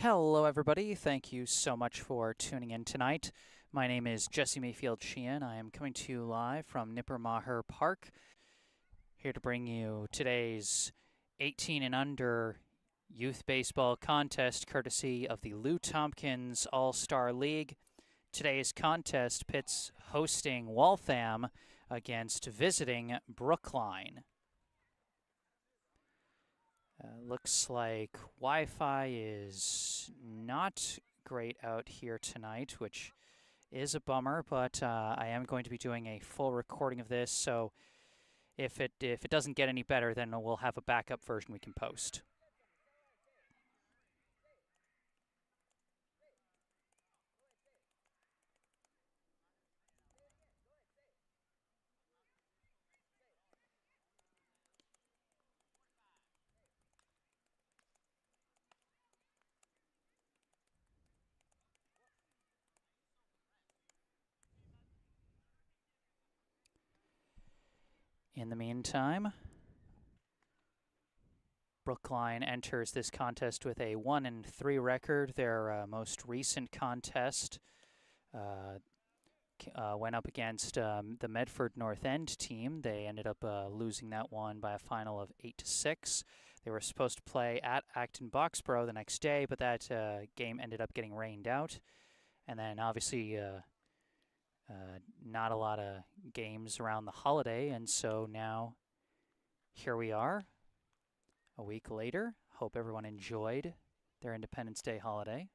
Hello, everybody. Thank you so much for tuning in tonight. My name is Jesse Mayfield-Sheehan. I am coming to you live from Nipper Maher Park, here to bring you today's 18 and under youth baseball contest courtesy of the Lou Tompkins All-Star League. Today's contest pits hosting Waltham against visiting Brookline. Looks like Wi-Fi is not great out here tonight, which is a bummer, but I am going to be doing a full recording of this, so if it doesn't get any better, then we'll have a backup version we can post. In the meantime, Brookline enters this contest with a 1-3 record. Their most recent contest went up against the Medford North End team. They ended up losing that one by a final of 8-6. They were supposed to play at Acton Boxborough the next day, but that game ended up getting rained out. And then obviously not a lot of games around the holiday, and so now here we are a week later. Hope everyone enjoyed their Independence Day holiday,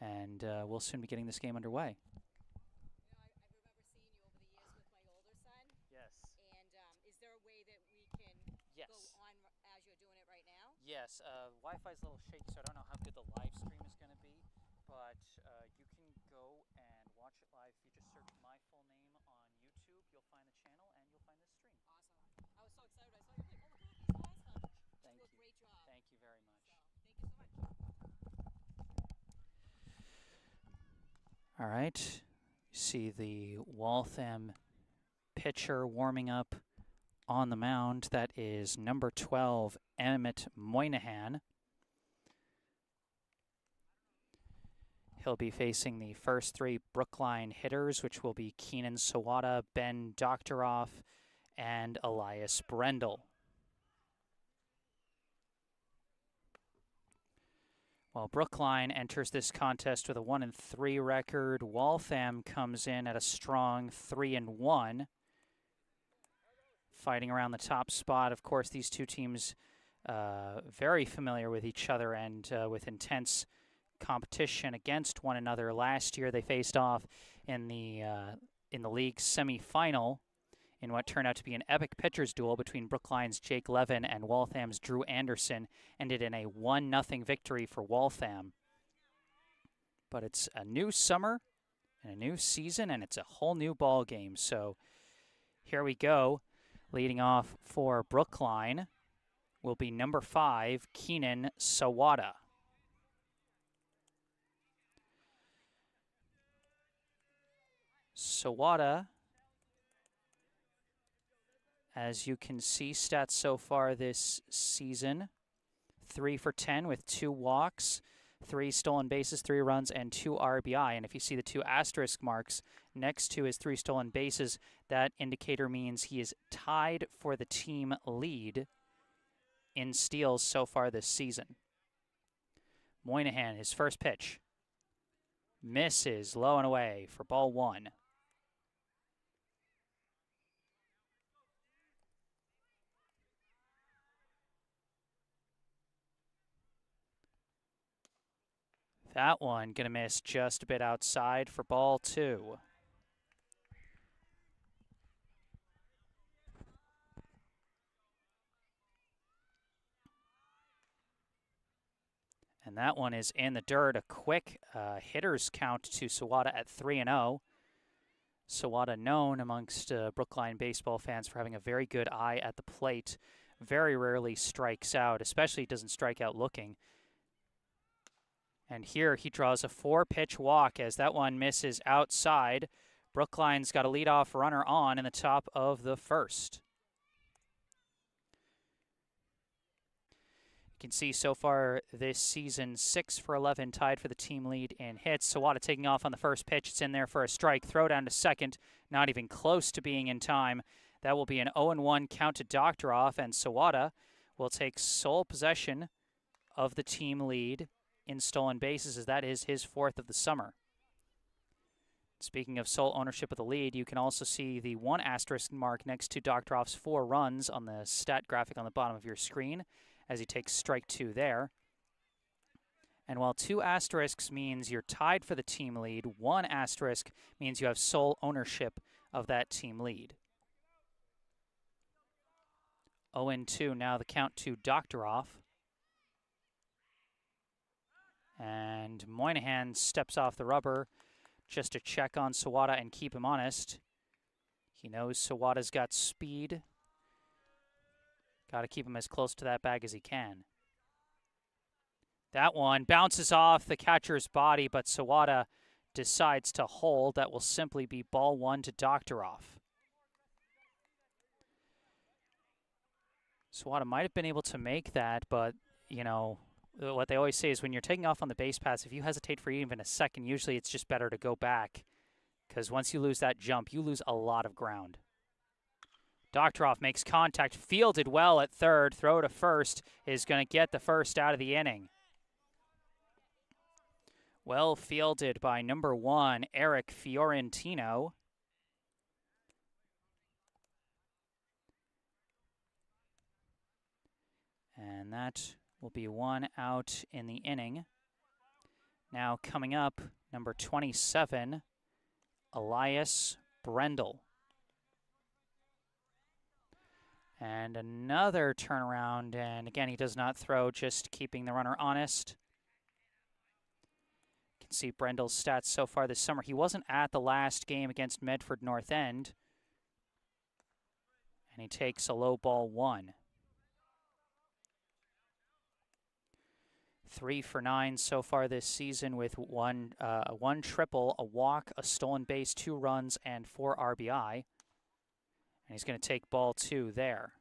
and we'll soon be getting this game underway. I remember seeing you over the years with my older son. Yes. And is there a way that we can Yes. go on as you're doing it right now? Yes. Wi-Fi's a little shaky, so I don't know how good the live stream is going to be, but you can go and watch it live. If you just search my full name on YouTube, you'll find the channel and you'll find this stream. Awesome. I was so excited. I saw you. Like, oh my God, he's awesome. Thank you do you. a great job. Thank you very much. So, thank you so much. All right. You see the Waltham pitcher warming up on the mound. That is number 12, Emmett Moynihan. He'll be facing the first three Brookline hitters, which will be Keenan Sawada, Ben Doctoroff, and Elias Brendel. While Brookline enters this contest with a 1-3 record, Waltham comes in at a strong 3-1. Fighting around the top spot. Of course, these two teams very familiar with each other and with intense competition against one another. Last year, they faced off in the league semifinal in what turned out to be an epic pitchers duel between Brookline's Jake Levin and Waltham's Drew Anderson. Ended in a 1-0 victory for Waltham. But it's a new summer and a new season, and it's a whole new ball game. So here we go. Leading off for Brookline will be number 5, Keenan Sawada. Sawada, as you can see, stats so far this season, 3 for 10 with 2 walks, 3 stolen bases, 3 runs, and 2 RBI. And if you see the 2 asterisk marks next to his 3 stolen bases, that indicator means he is tied for the team lead in steals so far this season. Moynihan, his first pitch, misses low and away for ball 1. That one going to miss just a bit outside for ball 2. And that one is in the dirt. A quick hitter's count to Sawada at 3-0. Sawada, known amongst Brookline baseball fans for having a very good eye at the plate, very rarely strikes out, especially doesn't strike out looking. And here he draws a 4-pitch walk as that one misses outside. Brookline's got a leadoff runner on in the top of the first. You can see so far this season, 6 for 11, tied for the team lead in hits. Sawada taking off on the first pitch. It's in there for a strike. Throw down to second, not even close to being in time. That will be an 0-1 count to Doctoroff, and Sawada will take sole possession of the team lead in stolen bases, as that is his 4th of the summer. Speaking of sole ownership of the lead, you can also see the 1 asterisk mark next to Doctoroff's 4 runs on the stat graphic on the bottom of your screen, as he takes strike 2 there. And while 2 asterisks means you're tied for the team lead, 1 asterisk means you have sole ownership of that team lead. 0-2 now the count to Doctoroff. And Moynihan steps off the rubber just to check on Sawada and keep him honest. He knows Sawada's got speed. Got to keep him as close to that bag as he can. That one bounces off the catcher's body, but Sawada decides to hold. That will simply be ball 1 to Doctoroff. Sawada might have been able to make that, but, you know, what they always say is when you're taking off on the base paths, if you hesitate for even a second, usually it's just better to go back, because once you lose that jump, you lose a lot of ground. Doctoroff makes contact, fielded well at third, throw to first, is going to get the first out of the inning. Well fielded by number 1, Eric Fiorentino. And that will be 1 out in the inning. Now coming up, number 27, Elias Brendel. And another turnaround, and again, he does not throw, just keeping the runner honest. You can see Brendel's stats so far this summer. He wasn't at the last game against Medford North End. And he takes a low ball 1. 3 for 9 so far this season with one triple, a walk, a stolen base, 2 runs, and 4 RBI. And he's going to take ball 2 there.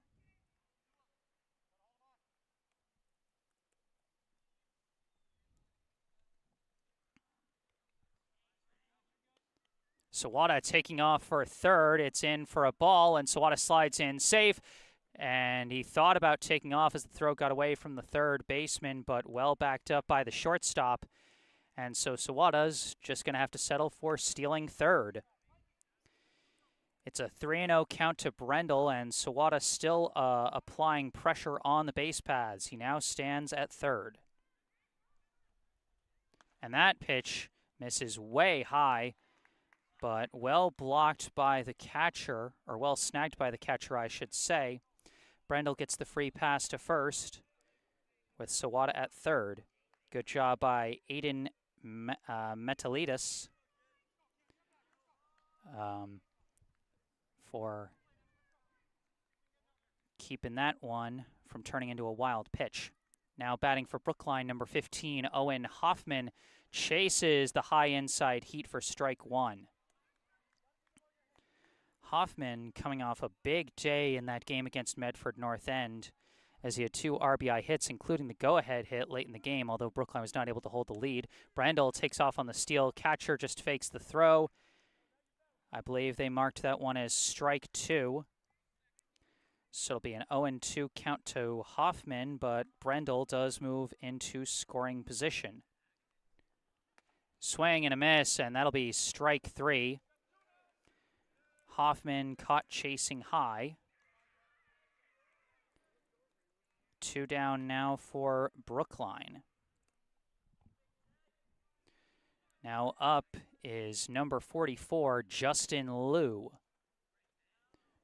Sawada taking off for a third. It's in for a ball, and Sawada slides in safe. And he thought about taking off as the throw got away from the third baseman, but well backed up by the shortstop. And so Sawada's just going to have to settle for stealing third. It's a 3-0 count to Brendel, and Sawada still applying pressure on the base paths. He now stands at third. And that pitch misses way high, but well blocked by the catcher, or well snagged by the catcher, I should say. Brendel gets the free pass to first with Sawada at third. Good job by Aiden Metalidis for keeping that one from turning into a wild pitch. Now batting for Brookline, number 15, Owen Hoffman chases the high inside heat for strike 1. Hoffman coming off a big day in that game against Medford North End, as he had 2 RBI hits, including the go-ahead hit late in the game, although Brookline was not able to hold the lead. Brendel takes off on the steal. Catcher just fakes the throw. I believe they marked that one as strike 2. So it'll be an 0-2 count to Hoffman, but Brendel does move into scoring position. Swing and a miss, and that'll be strike 3. Hoffman caught chasing high. 2 down now for Brookline. Now up is number 44, Justin Liu.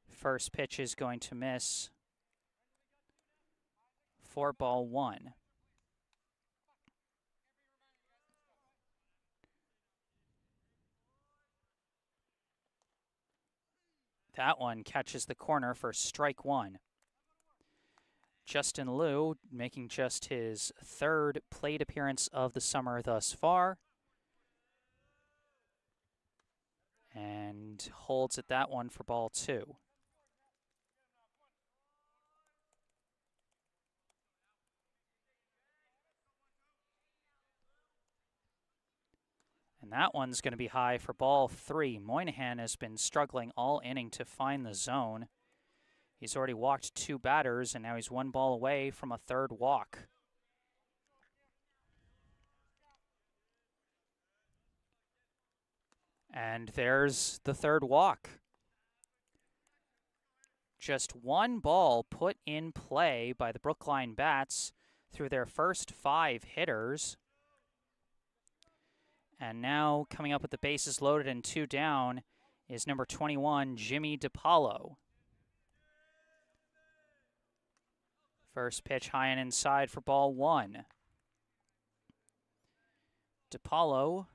First pitch is going to miss for ball 1. That one catches the corner for strike 1. Justin Liu making just his 3rd plate appearance of the summer thus far. And holds at that one for ball 2. that one's going to be high for ball 3. Moynihan has been struggling all inning to find the zone. He's already walked 2 batters, and now he's 1 ball away from a 3rd walk. And there's the 3rd walk. Just 1 ball put in play by the Brookline Bats through their first 5 hitters. And now coming up with the bases loaded and 2 down is number 21, Jimmy DiPaolo. First pitch high and inside for ball 1. DiPaolo,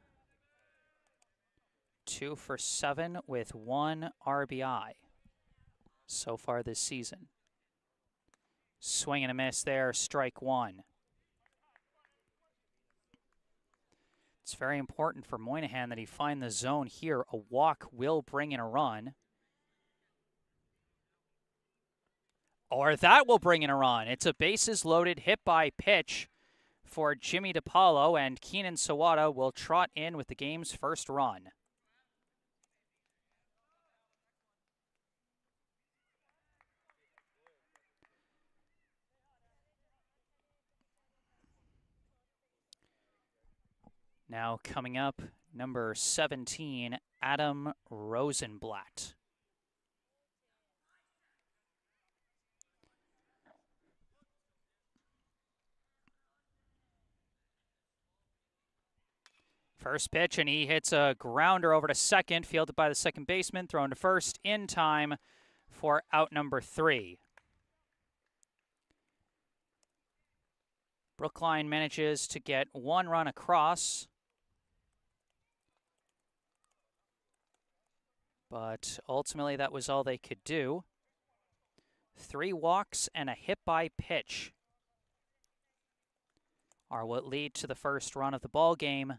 2 for 7 with 1 RBI so far this season. Swing and a miss there, strike 1. It's very important for Moynihan that he find the zone here. A walk will bring in a run. Or that will bring in a run. It's a bases loaded hit by pitch for Jimmy DiPaolo, and Keenan Sawada will trot in with the game's first run. Now coming up, number 17, Adam Rosenblatt. First pitch, and he hits a grounder over to second, fielded by the second baseman, thrown to first in time for out number 3. Brookline manages to get 1 run across, but ultimately that was all they could do. 3 walks and a hit by pitch are what lead to the first run of the ball game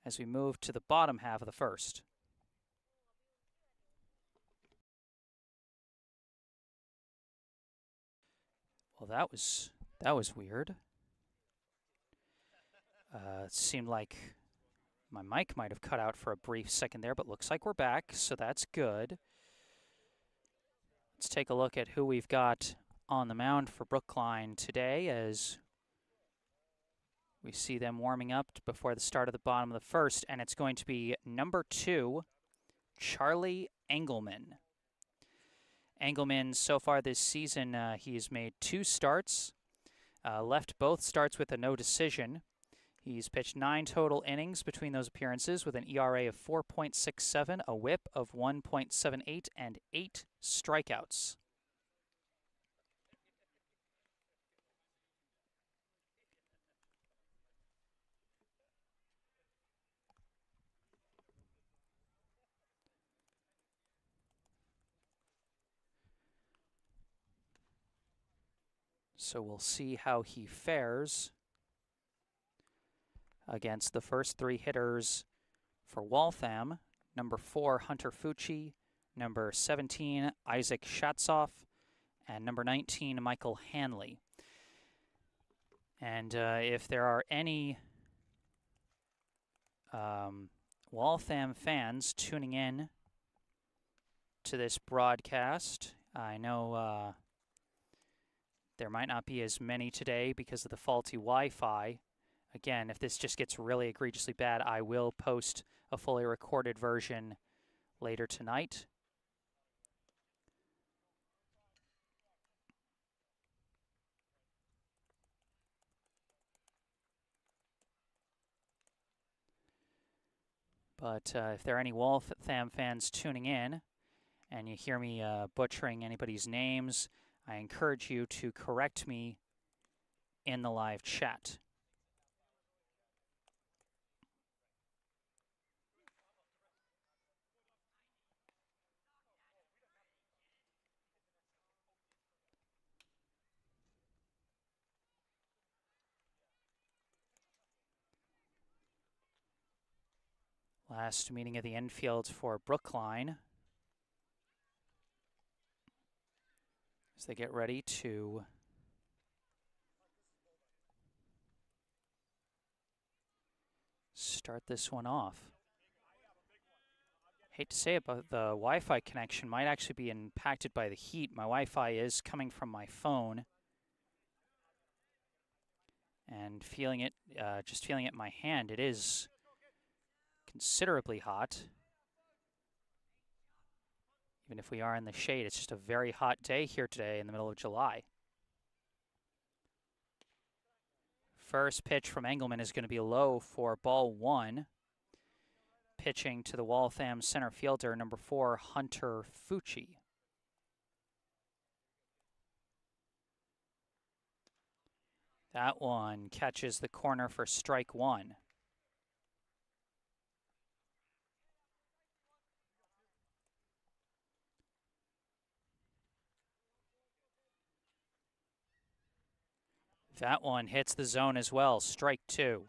as we move to the bottom half of the first. Well, that was weird. It seemed like my mic might have cut out for a brief second there, but looks like we're back, so that's good. Let's take a look at who we've got on the mound for Brookline today as we see them warming up before the start of the bottom of the first, and it's going to be number 2, Charlie Engelman. Engelman, so far this season, he's made 2 starts, left both starts with a no decision. He's pitched 9 total innings between those appearances with an ERA of 4.67, a whip of 1.78, and 8 strikeouts. So we'll see how he fares against the first 3 hitters for Waltham. Number 4, Hunter Fucci. Number 17, Isaac Shatzoff. And number 19, Michael Hanley. And if there are any Waltham fans tuning in to this broadcast, I know there might not be as many today because of the faulty Wi-Fi. Again, if this just gets really egregiously bad, I will post a fully recorded version later tonight. But if there are any Waltham fans tuning in and you hear me butchering anybody's names, I encourage you to correct me in the live chat. Last meeting of the infield for Brookline as they get ready to start this one off. Hate to say it, but the Wi-Fi connection might actually be impacted by the heat. My Wi-Fi is coming from my phone. And feeling it, just feeling it in my hand, it is considerably hot. Even if we are in the shade, it's just a very hot day here today in the middle of July. First pitch from Engelman is going to be low for ball 1. Pitching to the Waltham center fielder, number 4, Hunter Fucci. That one catches the corner for strike 1. That one hits the zone as well, strike 2.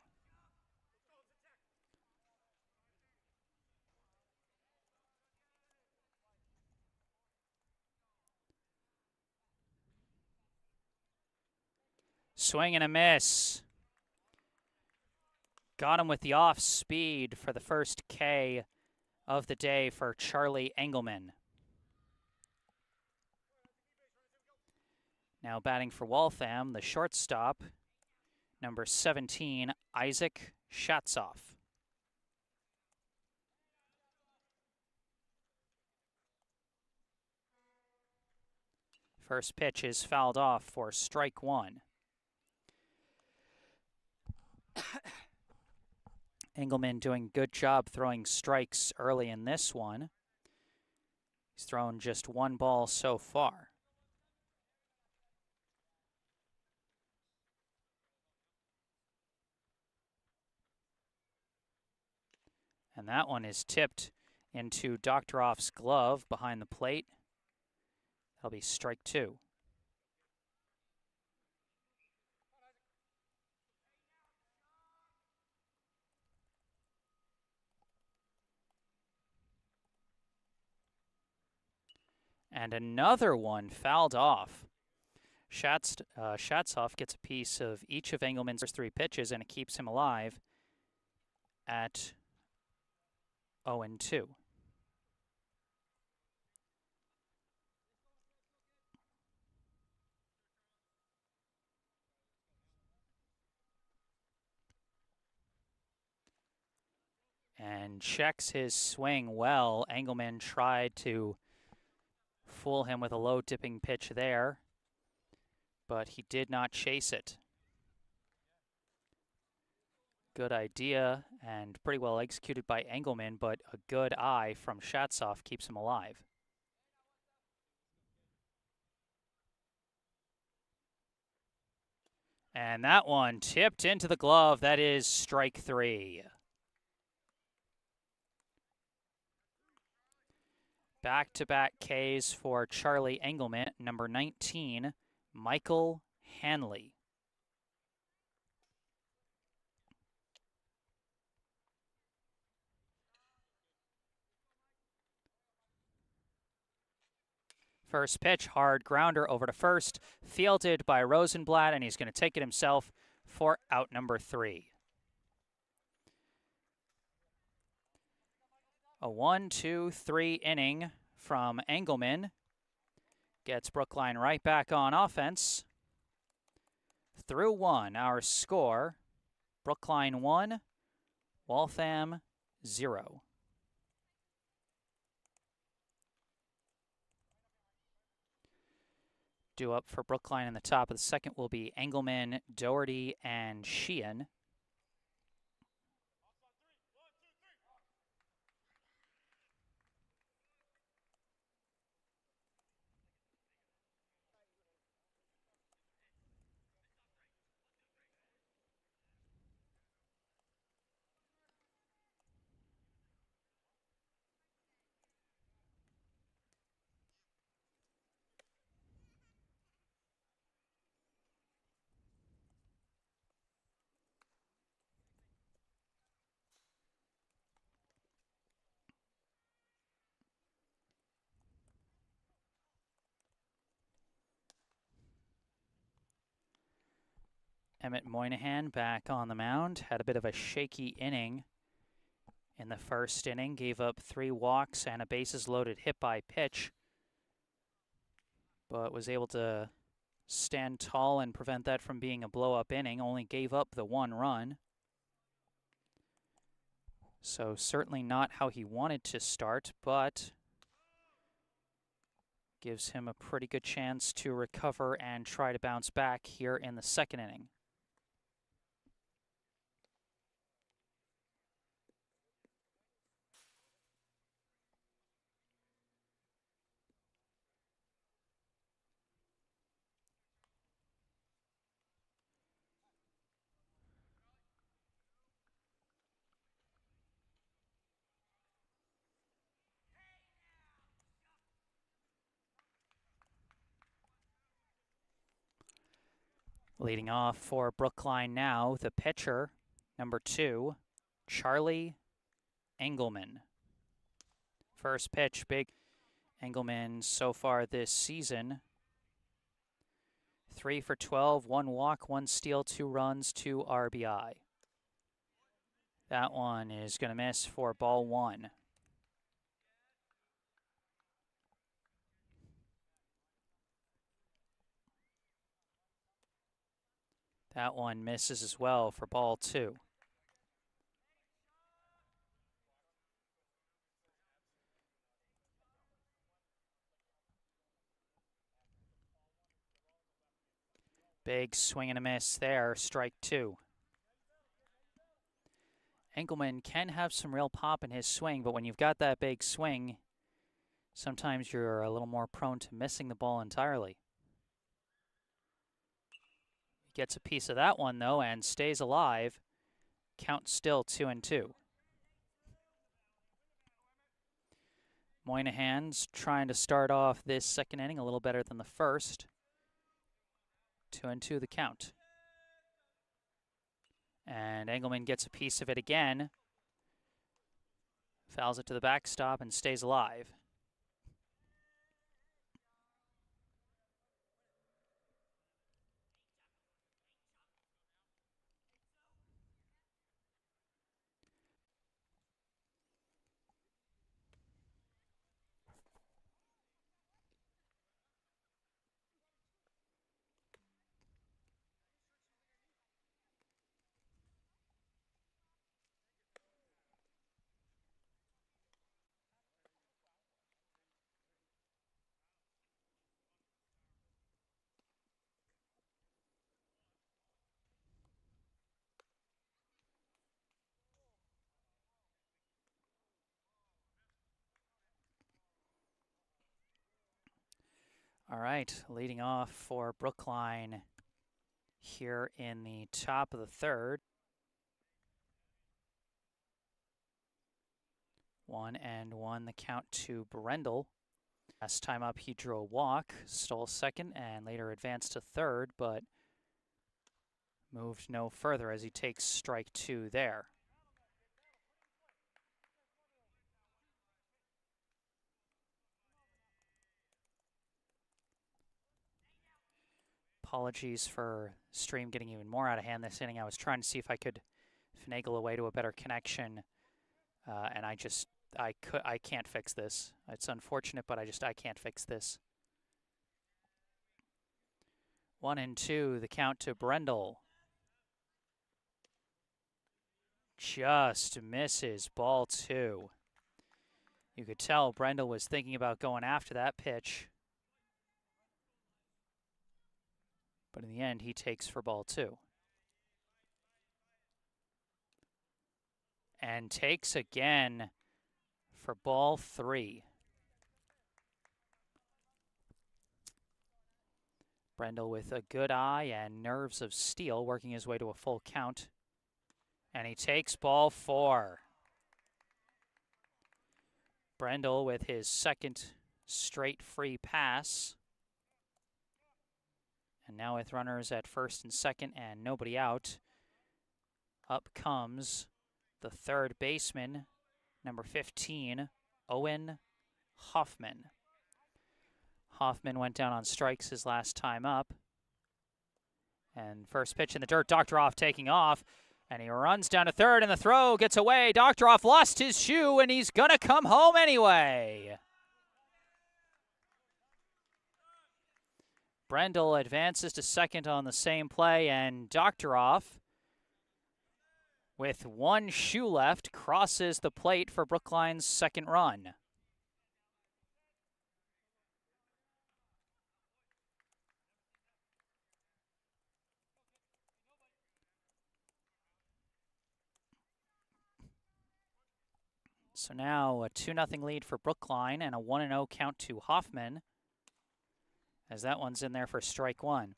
Swing and a miss. Got him with the off speed for the first K of the day for Charlie Engelman. Now batting for Waltham, the shortstop, number 17, Isaac Schatzoff. First pitch is fouled off for strike 1. Engelman doing a good job throwing strikes early in this one. He's thrown just 1 ball so far. And that one is tipped into Doktoroff's glove behind the plate. That'll be strike 2. And another one fouled off. Schatzoff gets a piece of each of Engelman's first 3 pitches, and it keeps him alive at 0-2. And checks his swing well. Engelman tried to fool him with a low dipping pitch there, but he did not chase it. Good idea and pretty well executed by Engelman, but a good eye from Schatzoff keeps him alive. And that one tipped into the glove. That is strike 3. Back-to-back Ks for Charlie Engelman, number 19, Michael Hanley. First pitch, hard grounder over to first, fielded by Rosenblatt, and he's going to take it himself for out number 3. A 1-2-3 inning from Engelman. Gets Brookline right back on offense. Through 1, our score, Brookline 1, Waltham 0. Due up for Brookline in the top of the second will be Engelman, Doherty, and Sheehan. Emmett Moynihan back on the mound. Had a bit of a shaky inning in the first inning, gave up 3 walks and a bases loaded hit by pitch, but was able to stand tall and prevent that from being a blow-up inning. Only gave up the 1 run. So certainly not how he wanted to start, but gives him a pretty good chance to recover and try to bounce back here in the second inning. Leading off for Brookline now, the pitcher, number 2, Charlie Engelman. First pitch, big. Engelman so far this season, 3 for 12, 1 walk, 1 steal, 2 runs, 2 RBI. That one is going to miss for ball 1. That one misses as well for ball 2. Big swing and a miss there, strike 2. Engelman can have some real pop in his swing, but when you've got that big swing, sometimes you're a little more prone to missing the ball entirely. He gets a piece of that one, though, and stays alive. Count still 2-2. Moynihan's trying to start off this second inning a little better than the first. 2-2 the count. And Engelman gets a piece of it again. Fouls it to the backstop and stays alive. All right, leading off for Brookline here in the top of the third. 1-1 the count to Brendel. Last time up he drew a walk, stole second, and later advanced to third, but moved no further as he takes strike 2 there. Apologies for stream getting even more out of hand this inning. I was trying to see if I could finagle away to a better connection, and I can't fix this. It's unfortunate, but I can't fix this. 1-2, the count to Brendel. Just misses ball 2. You could tell Brendel was thinking about going after that pitch. But in the end, he takes for ball 2. And takes again for ball 3. Brendel with a good eye and nerves of steel, working his way to a full count. And he takes ball 4. Brendel with his second straight free pass. And now with runners at first and second and nobody out, up comes the third baseman, number 15, Owen Hoffman. Hoffman went down on strikes his last time up. And first pitch in the dirt, Dr. Off taking off. And he runs down to third, and the throw gets away. Doctoroff lost his shoe, and he's going to come home anyway. Brendel advances to second on the same play, and Doctoroff, with one shoe left, crosses the plate for Brookline's second run. So now a 2-0 lead for Brookline and a 1-0 count to Hoffman, as that one's in there for strike one.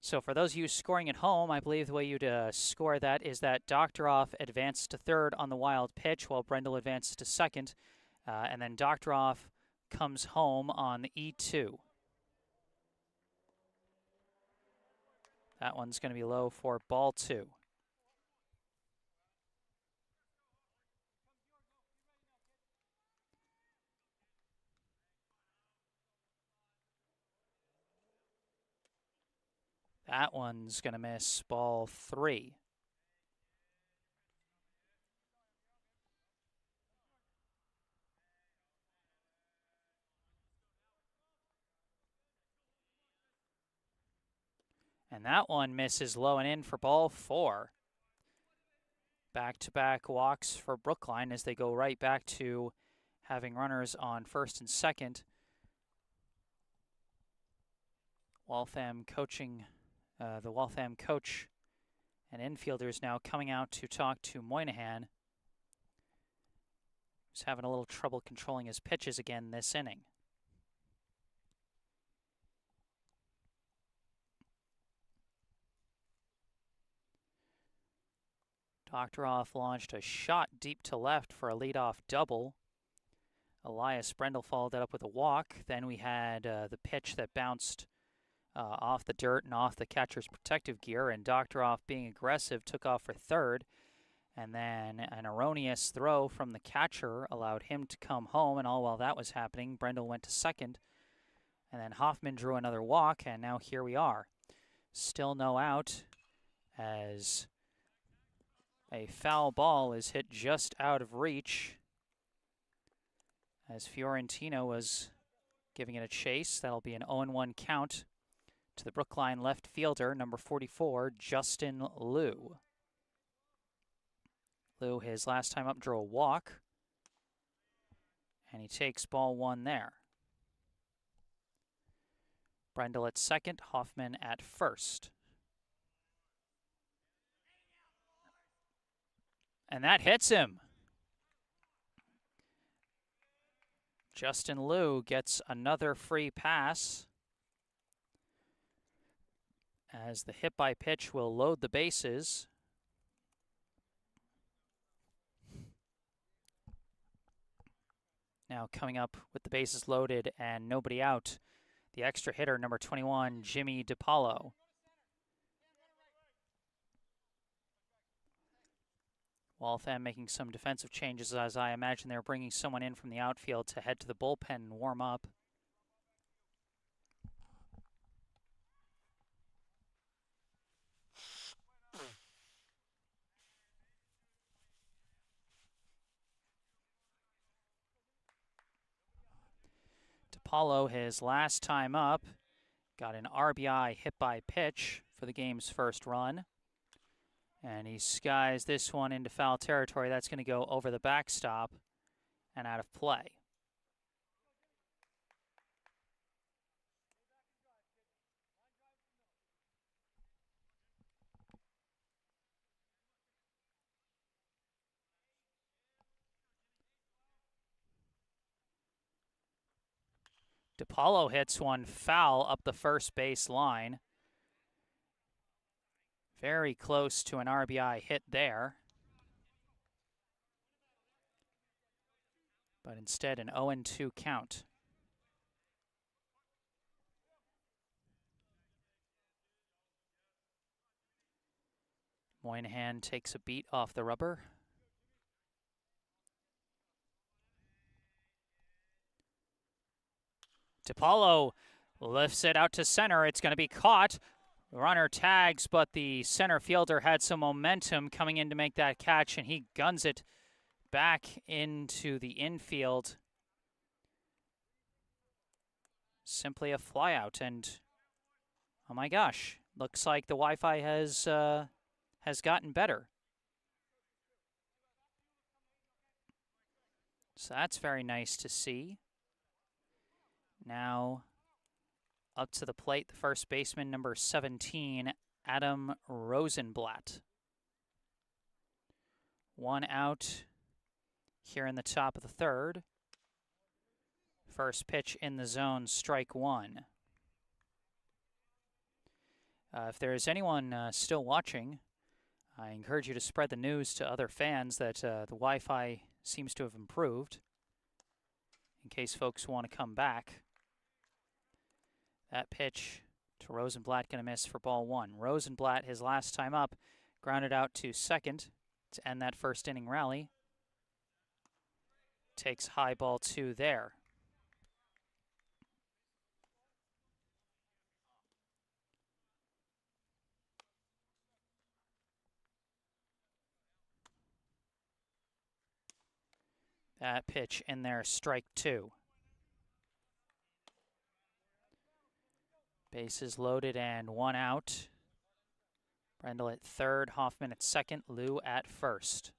So for those of you scoring at home, I believe the way you'd score that is that Doctoroff advances to third on the wild pitch while Brendel advances to second, and then Doctoroff comes home on the E2. That one's going to be low for ball two. That one's going to miss ball three. And that one misses low and in for ball four. Back-to-back walks for Brookline as they go right back to having runners on first and second. Waltham coaching, the Waltham coach and infielders now coming out to talk to Moynihan, who's having a little trouble controlling his pitches again this inning. Doctoroff launched a shot deep to left for a leadoff double. Elias Brendel followed that up with a walk. Then we had the pitch that bounced off the dirt and off the catcher's protective gear, and Doctoroff, being aggressive, took off for third. And then an erroneous throw from the catcher allowed him to come home, and all while that was happening, Brendel went to second. And then Hoffman drew another walk, and now here we are. Still no out, as a foul ball is hit just out of reach, as Fiorentino was giving it a chase. That'll be an 0-1 count to the Brookline left fielder, number 44, Justin Liu. Liu, his last time up, drew a walk, and he takes ball one there. Brendel at second, Hoffman at first. And that hits him. Justin Liu gets another free pass, as the hit by pitch will load the bases. Now coming up with the bases loaded and nobody out, the extra hitter, number 21, Jimmy DiPaolo. Waltham making some defensive changes, as I imagine they're bringing someone in from the outfield to head to the bullpen and warm up. DiPaolo, his last time up, got an RBI hit by pitch for the game's first run. And he skies this one into foul territory. That's going to go over the backstop and out of play. DiPaolo hits one foul up the first base line. Very close to an RBI hit there. But instead an 0-2 count. Moynihan takes a beat off the rubber. DiPaolo lifts it out to center. It's going to be caught. Runner tags, but the center fielder had some momentum coming in to make that catch, and he guns it back into the infield. Simply a flyout, and oh my gosh, looks like the Wi-Fi has gotten better. So that's very nice to see. Now up to the plate, the first baseman, number 17, Adam Rosenblatt. 1 out here in the top of the third. First pitch in the zone, strike 1. If there is anyone still watching, I encourage you to spread the news to other fans that the Wi-Fi seems to have improved, in case folks want to come back. That pitch to Rosenblatt going to miss for ball 1. Rosenblatt, his last time up, grounded out to second to end that first inning rally. Takes high ball 2 there. That pitch in there, strike 2. Bases loaded and 1 out. Brendel at third, Hoffman at second, Lou at first.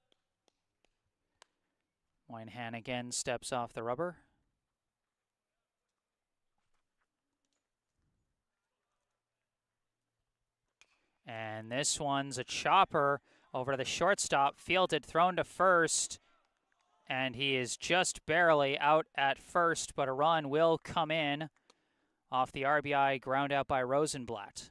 Moynihan again steps off the rubber. And this one's a chopper over to the shortstop, fielded, thrown to first, and he is just barely out at first, but a run will come in off the RBI ground out by Rosenblatt.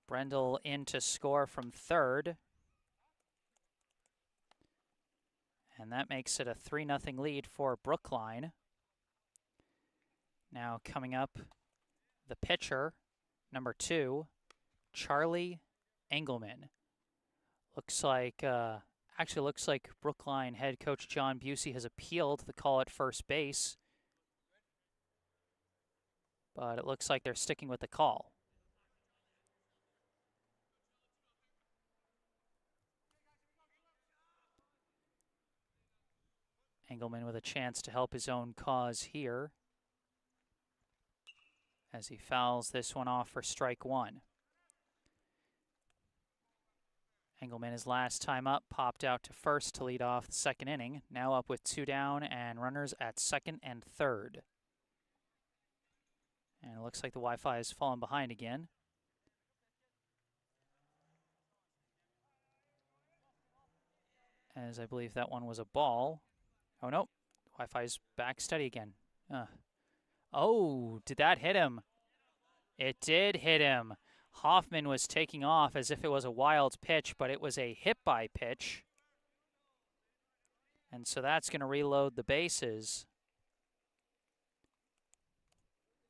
Brendel in to score from third. And that makes it a 3-0 lead for Brookline. Now coming up, the pitcher, number 2, Charlie Engelman. Looks like Brookline head coach John Busey has appealed the call at first base. But it looks like they're sticking with the call. Engelman with a chance to help his own cause here as he fouls this one off for strike 1. Engelman, his last time up, popped out to first to lead off the second inning. Now up with 2 down and runners at second and third. And it looks like the Wi-Fi has fallen behind again. As I believe that one was a ball. Oh, no. Wi-Fi's back steady again. Oh, did that hit him? It did hit him. Hoffman was taking off as if it was a wild pitch, but it was a hit-by pitch. And so that's going to reload the bases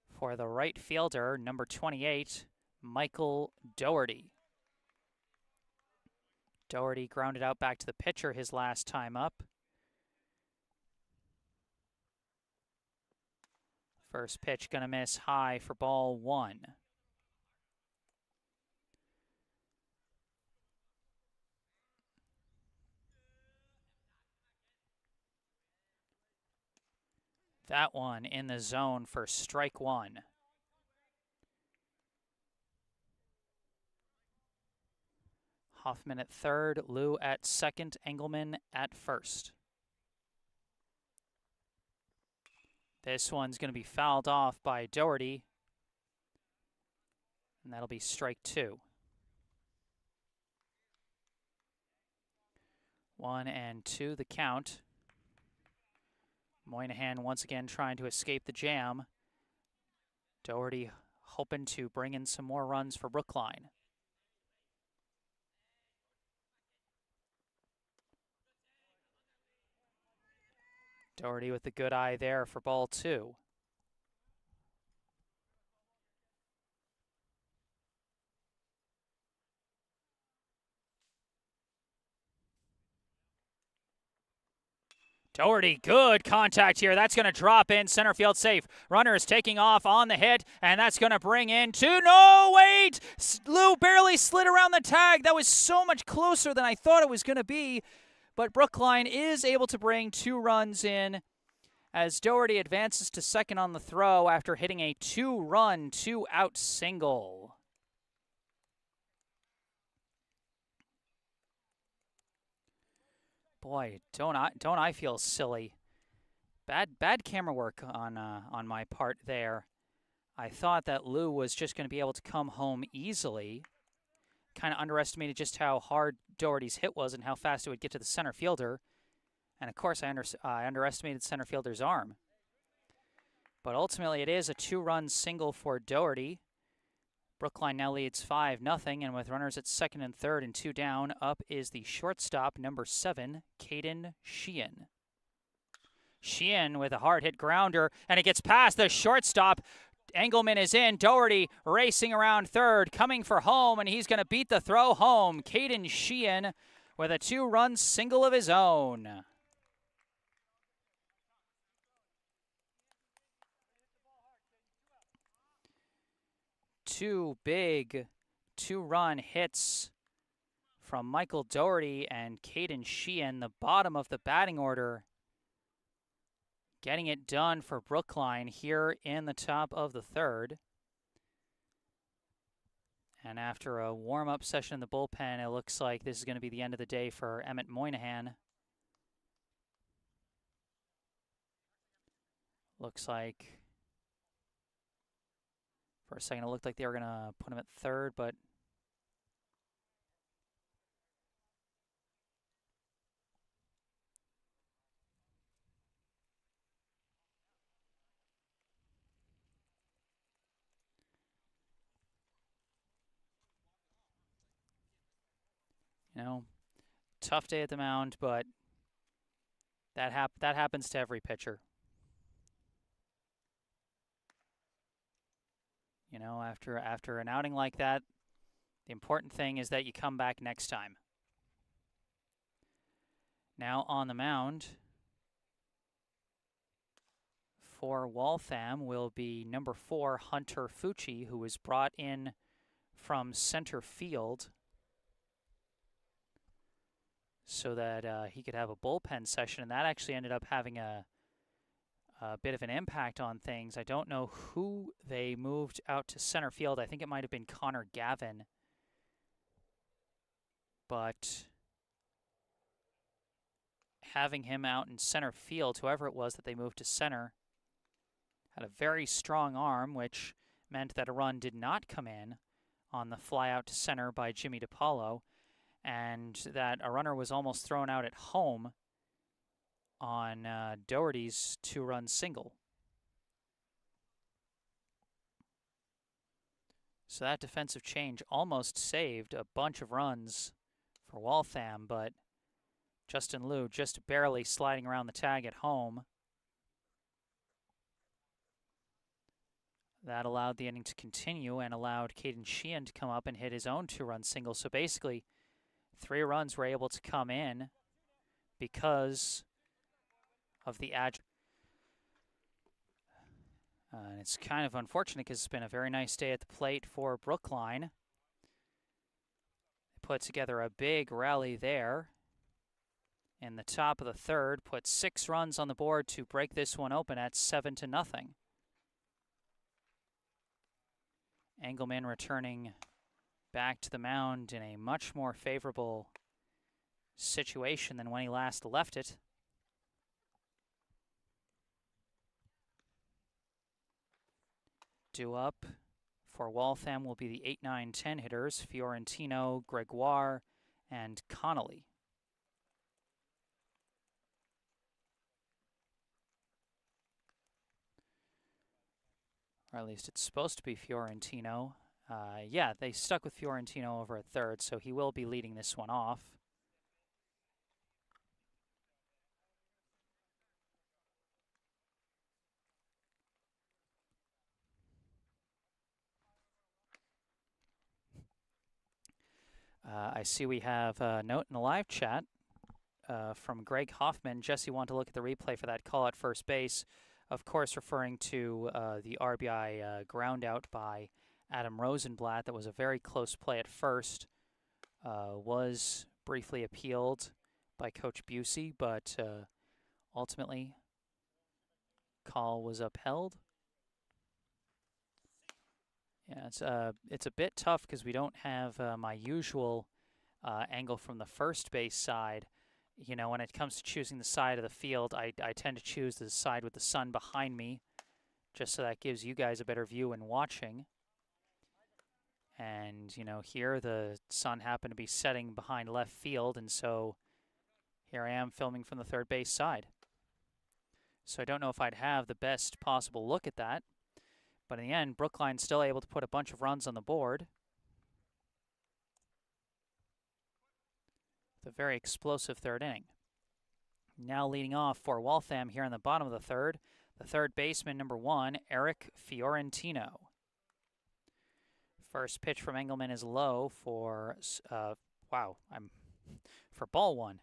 for the right fielder, number 28, Michael Doherty. Doherty grounded out back to the pitcher his last time up. First pitch going to miss high for ball 1. That one in the zone for strike 1. Hoffman at third, Lou at second, Engelman at first. This one's going to be fouled off by Doherty, and that'll be strike 2. 1-2 the count. Moynihan once again trying to escape the jam. Doherty hoping to bring in some more runs for Brookline. Doherty with the good eye there for ball 2. Doherty, good contact here. That's going to drop in center field safe. Runner is taking off on the hit, and that's going to bring in two. No, wait! Lou barely slid around the tag. That was so much closer than I thought it was going to be. But Brookline is able to bring 2 runs in as Doherty advances to second on the throw after hitting a 2-run, 2-out single. Boy, don't I feel silly. Bad camera work on my part there. I thought that Lou was just going to be able to come home easily. Kind of underestimated just how hard Doherty's hit was and how fast it would get to the center fielder. And of course, I underestimated center fielder's arm. But ultimately, it is a 2-run single for Doherty. Brookline now leads 5-0, and with runners at second and third and 2 down, up is the shortstop, number 7, Mayfield-Sheehan. Sheehan with a hard-hit grounder, and it gets past the shortstop. Engelman is in. Doherty racing around third, coming for home, and he's going to beat the throw home. Mayfield-Sheehan with a 2-run single of his own. Two big 2-run hits from Michael Doherty and Mayfield-Sheehan, the bottom of the batting order. Getting it done for Brookline here in the top of the third. And after a warm-up session in the bullpen, it looks like this is going to be the end of the day for Emmett Moynihan. Looks like, for a second, it looked like they were going to put him at third, but tough day at the mound, but that happens to every pitcher. After an outing like that, the important thing is that you come back next time. Now on the mound for Waltham will be number 4, Hunter Fucci, who was brought in from center field so that he could have a bullpen session, and that actually ended up having a bit of an impact on things. I don't know who they moved out to center field. I think it might have been Connor Gavin. But having him out in center field, whoever it was that they moved to center, had a very strong arm, which meant that a run did not come in on the fly out to center by Jimmy DiPaolo, and that a runner was almost thrown out at home on Doherty's 2-run single. So that defensive change almost saved a bunch of runs for Waltham, but Justin Liu just barely sliding around the tag at home. That allowed the inning to continue and allowed Mayfield-Sheehan to come up and hit his own 2-run single. So basically, 3 runs were able to come in because of the and it's kind of unfortunate because it's been a very nice day at the plate for Brookline. They put together a big rally there in the top of the third, put 6 runs on the board to break this one open at 7-0. Engelman returning back to the mound in a much more favorable situation than when he last left it. Due up for Waltham will be the 8, 9, 10 hitters, Fiorentino, Gregoire, and Connolly. Or at least it's supposed to be Fiorentino. Yeah, they stuck with Fiorentino over at third, so he will be leading this one off. I see we have a note in the live chat from Greg Hoffman. Jesse wanted to look at the replay for that call at first base, of course referring to the RBI ground out by Adam Rosenblatt. That was a very close play at first. Was briefly appealed by Coach Busey, but ultimately call was upheld. Yeah, it's a bit tough because we don't have my usual angle from the first base side. You know, when it comes to choosing the side of the field, I tend to choose the side with the sun behind me, just so that gives you guys a better view when watching. And, you know, here the sun happened to be setting behind left field, and so here I am filming from the third base side. So I don't know if I'd have the best possible look at that. But in the end, Brookline's still able to put a bunch of runs on the board. The very explosive third inning. Now leading off for Waltham here in the bottom of the third baseman, number 1, Eric Fiorentino. First pitch from Engelman is low for, for ball 1.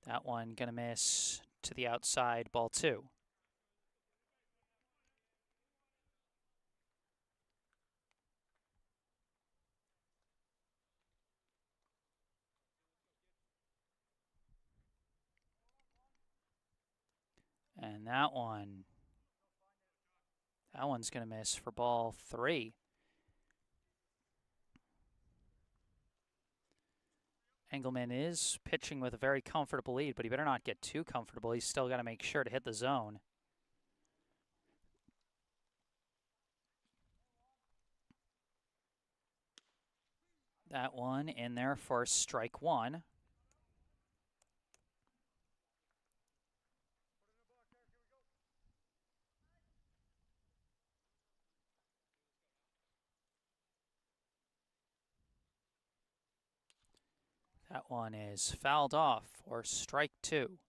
That one gonna miss to the outside, ball 2. And that one's going to miss for ball 3. Engelman is pitching with a very comfortable lead, but he better not get too comfortable. He's still got to make sure to hit the zone. That one in there for strike 1. That one is fouled off for strike 2.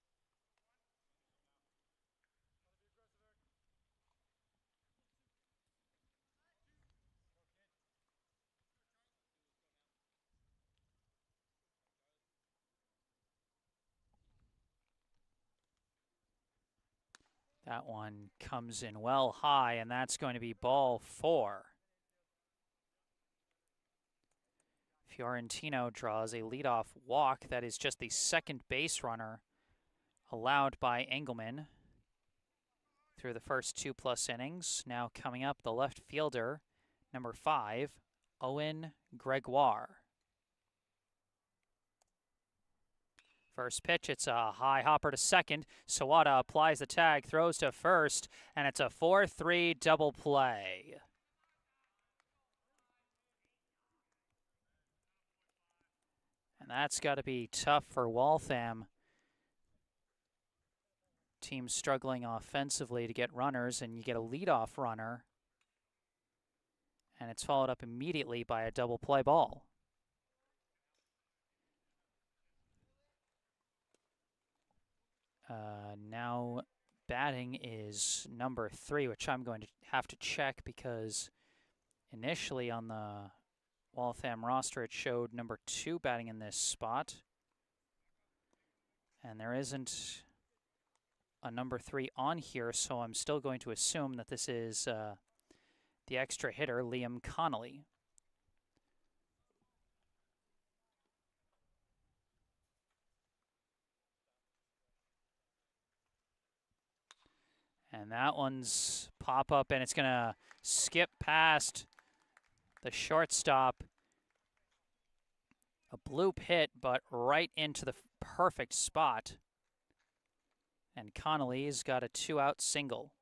That one comes in well high, and that's going to be ball 4. Fiorentino draws a leadoff walk. That is just the second base runner allowed by Engelman through the first 2+ innings. Now coming up, the left fielder, number 5, Owen Gregoire. First pitch, it's a high hopper to second. Sawada applies the tag, throws to first, and it's a 4-3 double play. And that's got to be tough for Waltham. Team struggling offensively to get runners, and you get a leadoff runner. And it's followed up immediately by a double play ball. Now batting is number 3, which I'm going to have to check because initially on the Waltham roster it showed number 2 batting in this spot. And there isn't a number 3 on here, so I'm still going to assume that this is the extra hitter, Liam Connolly. And that one's pop up, and it's going to skip past the shortstop. A bloop hit, but right into the perfect spot. And Connolly's got a 2-out single.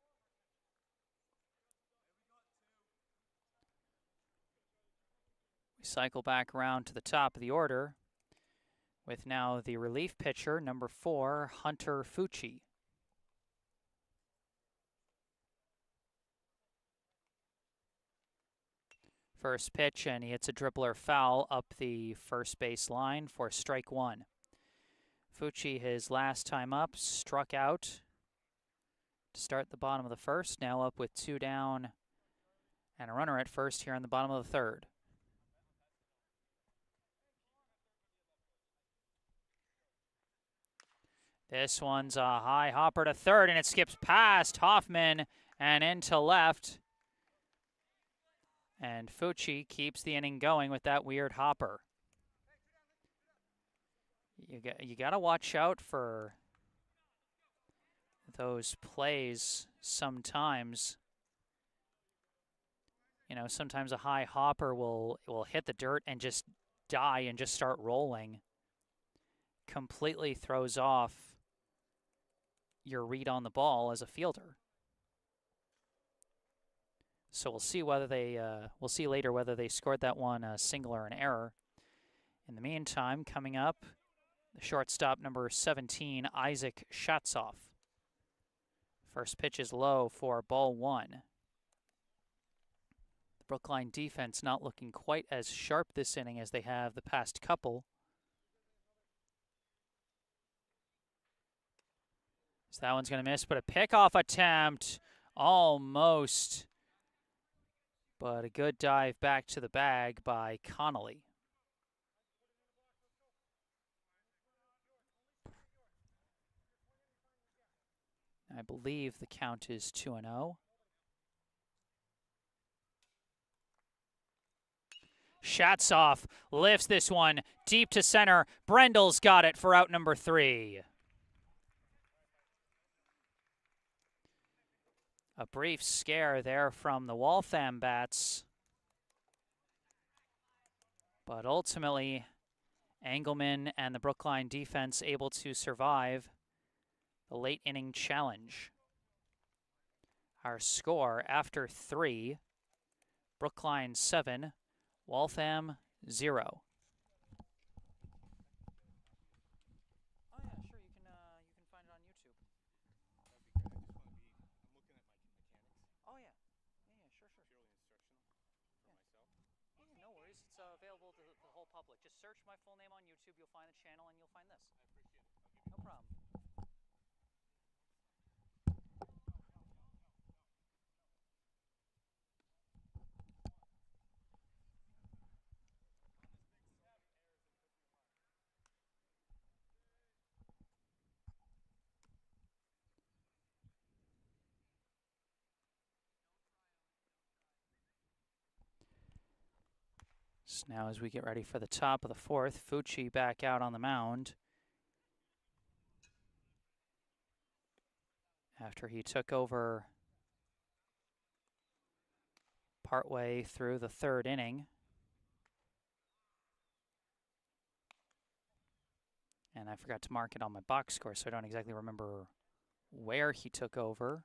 We cycle back around to the top of the order with now the relief pitcher, number 4, Hunter Fucci. First pitch, and he hits a dribbler foul up the first base line for strike 1. Fucci, his last time up, struck out to start the bottom of the first. Now up with 2 down And a runner at first here in the bottom of the third. This one's a high hopper to third, and it skips past Hoffman and into left. And Fucci keeps the inning going with that weird hopper. You got to watch out for those plays sometimes. You know, sometimes a high hopper will hit the dirt and just die and just start rolling. Completely throws off your read on the ball as a fielder. So we'll see whether we'll see later whether they scored that one a single or an error. In the meantime, coming up, the shortstop number 17, Isaac Shatzoff. First pitch is low for ball one. The Brookline defense not looking quite as sharp this inning as they have the past couple. So that one's going to miss, but a pickoff attempt, almost. But a good dive back to the bag by Connolly. I believe the count is 2-0. Shatzoff lifts this one deep to center. Brendel's got it for out number 3. A brief scare there from the Waltham bats. But ultimately, Engelman and the Brookline defense able to survive the late inning challenge. Our score after 3, Brookline 7, Waltham 0. Oh yeah, sure, you can find it on YouTube. Oh yeah, sure. Yeah, no worries. It's available to the whole public. Just search my full name on YouTube. You'll find the channel and you'll find this. No problem. So now as we get ready for the top of the fourth, Fucci back out on the mound after he took over partway through the third inning. And I forgot to mark it on my box score, so I don't exactly remember where he took over.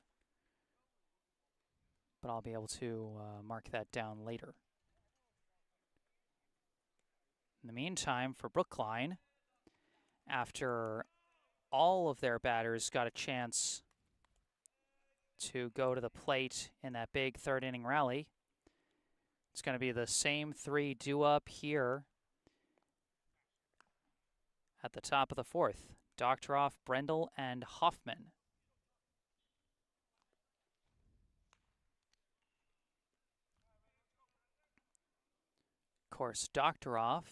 But I'll be able to mark that down later. In the meantime, for Brookline, after all of their batters got a chance to go to the plate in that big third inning rally, it's going to be the same 3 due up here at the top of the fourth. Doctoroff, Brendel, and Hoffman. Of course, Doctoroff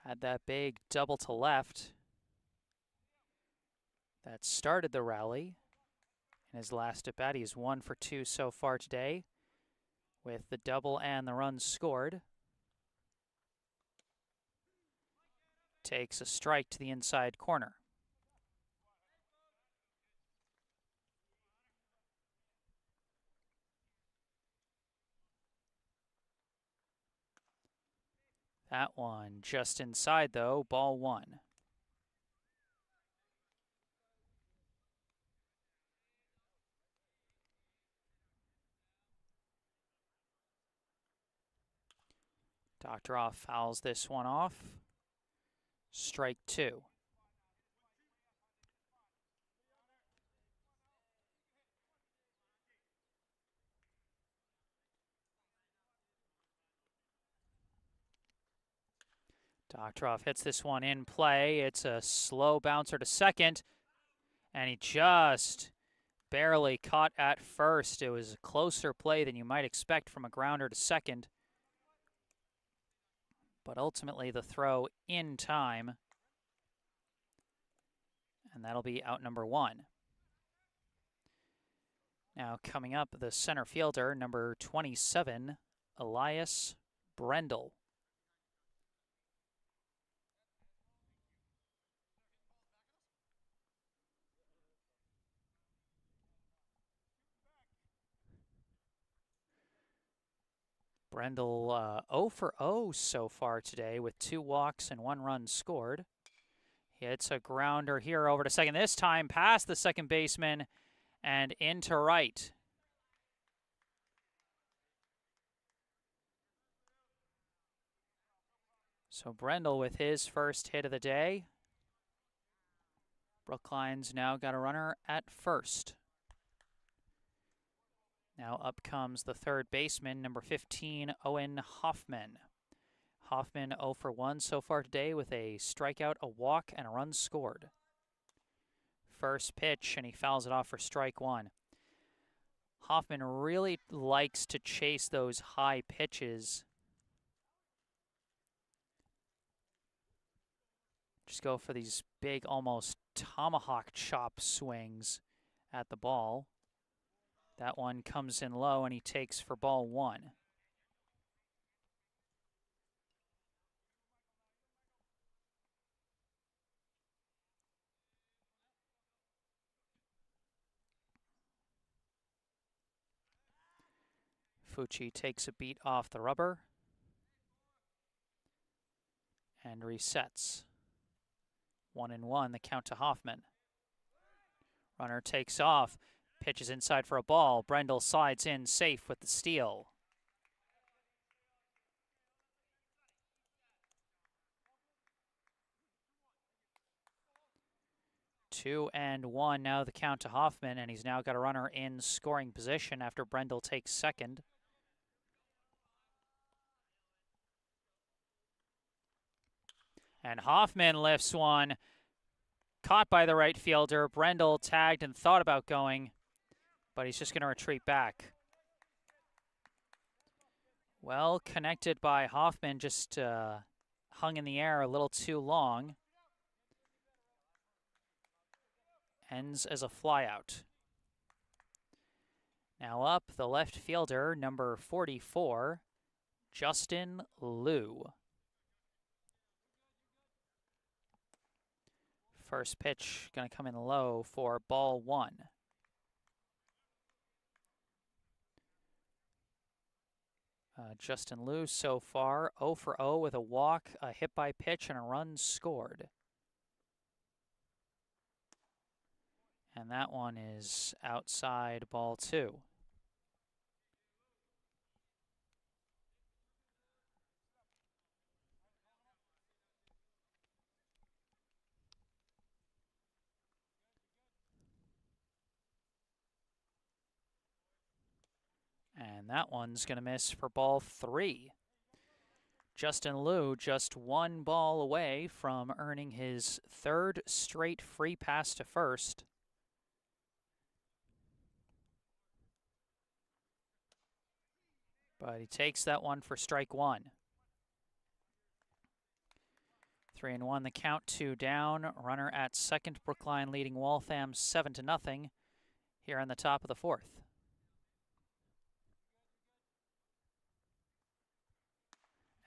had that big double to left that started the rally. In his last at bat, he's 1 for 2 so far today with the double and the runs scored. Takes a strike to the inside corner. That one just inside, though, ball 1. Doctoroff fouls this one off. Strike 2. Doctoroff hits this one in play. It's a slow bouncer to second, and he just barely caught at first. It was a closer play than you might expect from a grounder to second. But ultimately the throw in time. And that'll be out number 1. Now coming up, the center fielder, number 27, Elias Brendel. Brendel 0 for 0 so far today with 2 walks and 1 run scored. He hits a grounder here over to second, this time past the second baseman and into right. So Brendel with his first hit of the day. Brookline's now got a runner at first. Now up comes the third baseman, number 15, Owen Hoffman. Hoffman 0 for 1 so far today with a strikeout, a walk, and a run scored. First pitch, and he fouls it off for strike 1. Hoffman really likes to chase those high pitches. Just go for these big, almost tomahawk chop swings at the ball. That one comes in low, and he takes for ball 1. Fucci takes a beat off the rubber and resets. 1-1, the count to Hoffman. Runner takes off, pitches inside for a ball. Brendel slides in safe with the steal. 2-1 now the count to Hoffman, and he's now got a runner in scoring position after Brendel takes second. And Hoffman lifts one, caught by the right fielder. Brendel tagged and thought about going, but he's just going to retreat back. Well connected by Hoffman, just hung in the air a little too long. Ends as a flyout. Now up, the left fielder, number 44, Justin Liu. First pitch going to come in low for ball 1. Justin Liu so far 0 for 0 with a walk, a hit by pitch, and a run scored. And that one is outside ball 2. And that one's going to miss for ball 3. Justin Liu just 1 ball away from earning his 3rd straight free pass to first. But he takes that one for strike 1. 3-1, the count, 2 down. Runner at second. Brookline leading Waltham 7-0 here on the top of the 4th.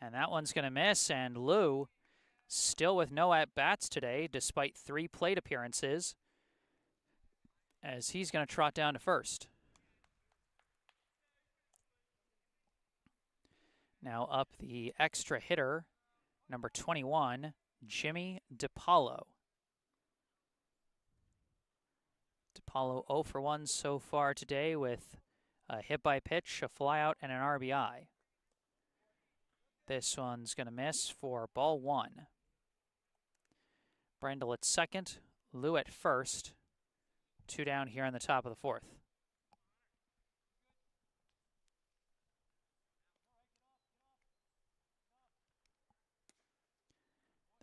And that one's going to miss, and Liu still with no at-bats today, despite 3 plate appearances, as he's going to trot down to first. Now up the extra hitter, number 21, Jimmy DiPaolo. DiPaolo 0 for 1 so far today with a hit by pitch, a flyout, and an RBI. This one's going to miss for ball 1. Brendel at second, Liu at first. 2 down here on the top of the 4th.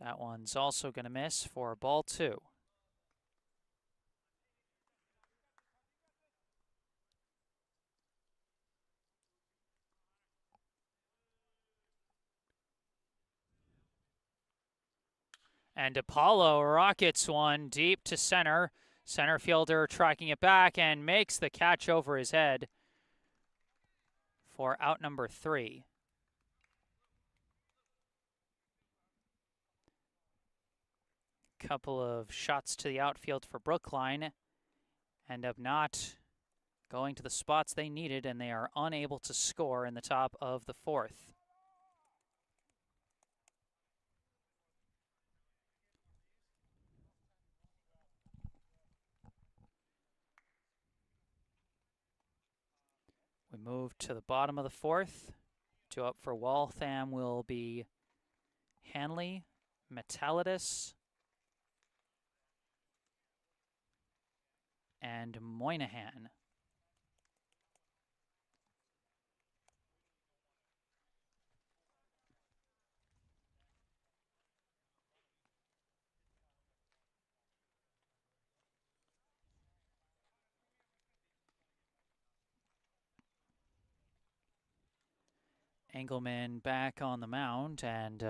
That one's also going to miss for ball 2. And Apollo rockets one deep to center. Center fielder tracking it back and makes the catch over his head for out number 3. Couple of shots to the outfield for Brookline end up not going to the spots they needed, and they are unable to score in the top of the 4th. We move to the bottom of the 4th. Two up for Waltham will be Hanley, Metallidis, and Moynihan. Engelman back on the mound, and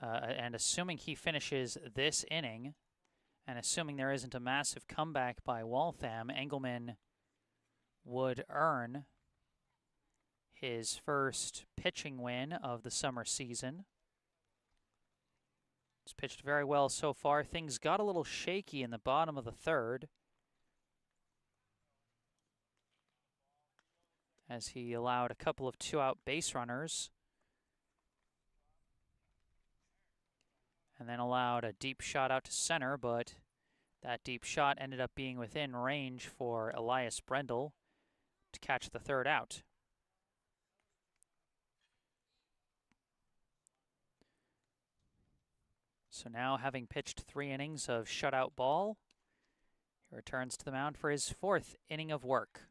and assuming he finishes this inning, and assuming there isn't a massive comeback by Waltham, Engelman would earn his first pitching win of the summer season. He's pitched very well so far. Things got a little shaky in the bottom of the 3rd as he allowed a couple of 2-out base runners and then allowed a deep shot out to center, but that deep shot ended up being within range for Elias Brendel to catch the 3rd out. So now, having pitched 3 innings of shutout ball, he returns to the mound for his 4th inning of work.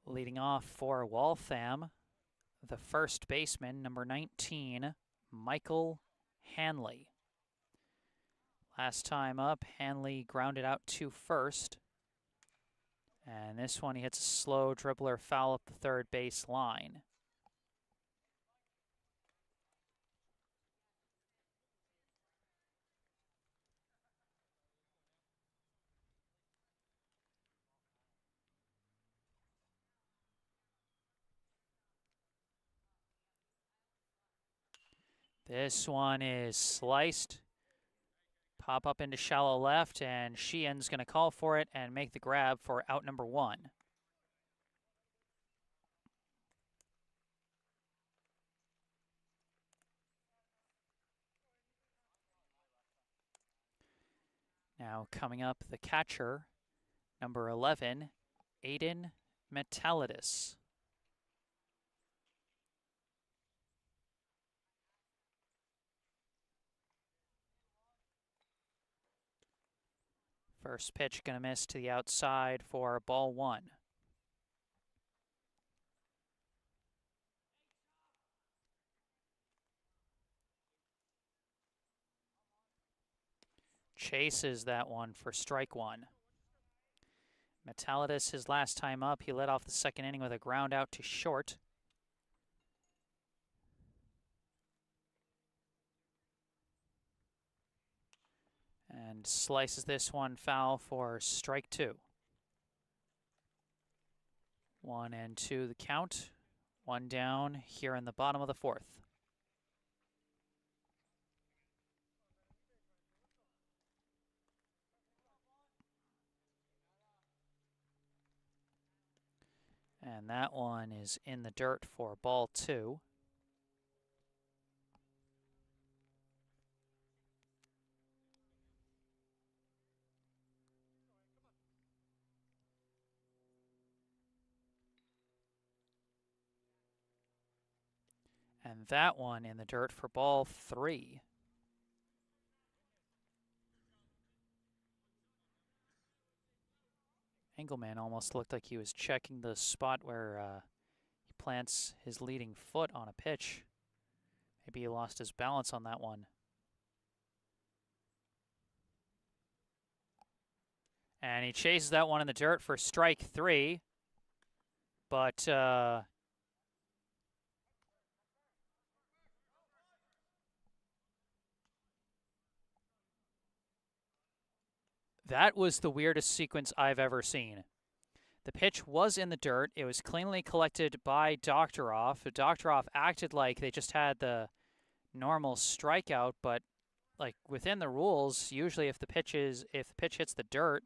Leading off for Waltham, the first baseman, number 19, Michael Hanley. Last time up, Hanley grounded out to first. And this one, he hits a slow dribbler foul up the 3rd base line. This one is sliced. Pop up into shallow left, and Sheehan's going to call for it and make the grab for out number 1. Now coming up, the catcher, number 11, Aiden Metallidis. First pitch going to miss to the outside for ball 1. Chases that one for strike 1. Metallidis, his last time up, he led off the 2nd inning with a ground out to short. And slices this one foul for strike 2. 1-2 the count. 1 down here in the bottom of the 4th. And that one is in the dirt for ball 2. And that one in the dirt for ball 3. Engelman almost looked like he was checking the spot where he plants his leading foot on a pitch. Maybe he lost his balance on that one. And he chases that one in the dirt for strike 3. But that was the weirdest sequence I've ever seen. The pitch was in the dirt. It was cleanly collected by Doctoroff. Doctoroff acted like they just had the normal strikeout, but like within the rules, usually if the pitch hits the dirt,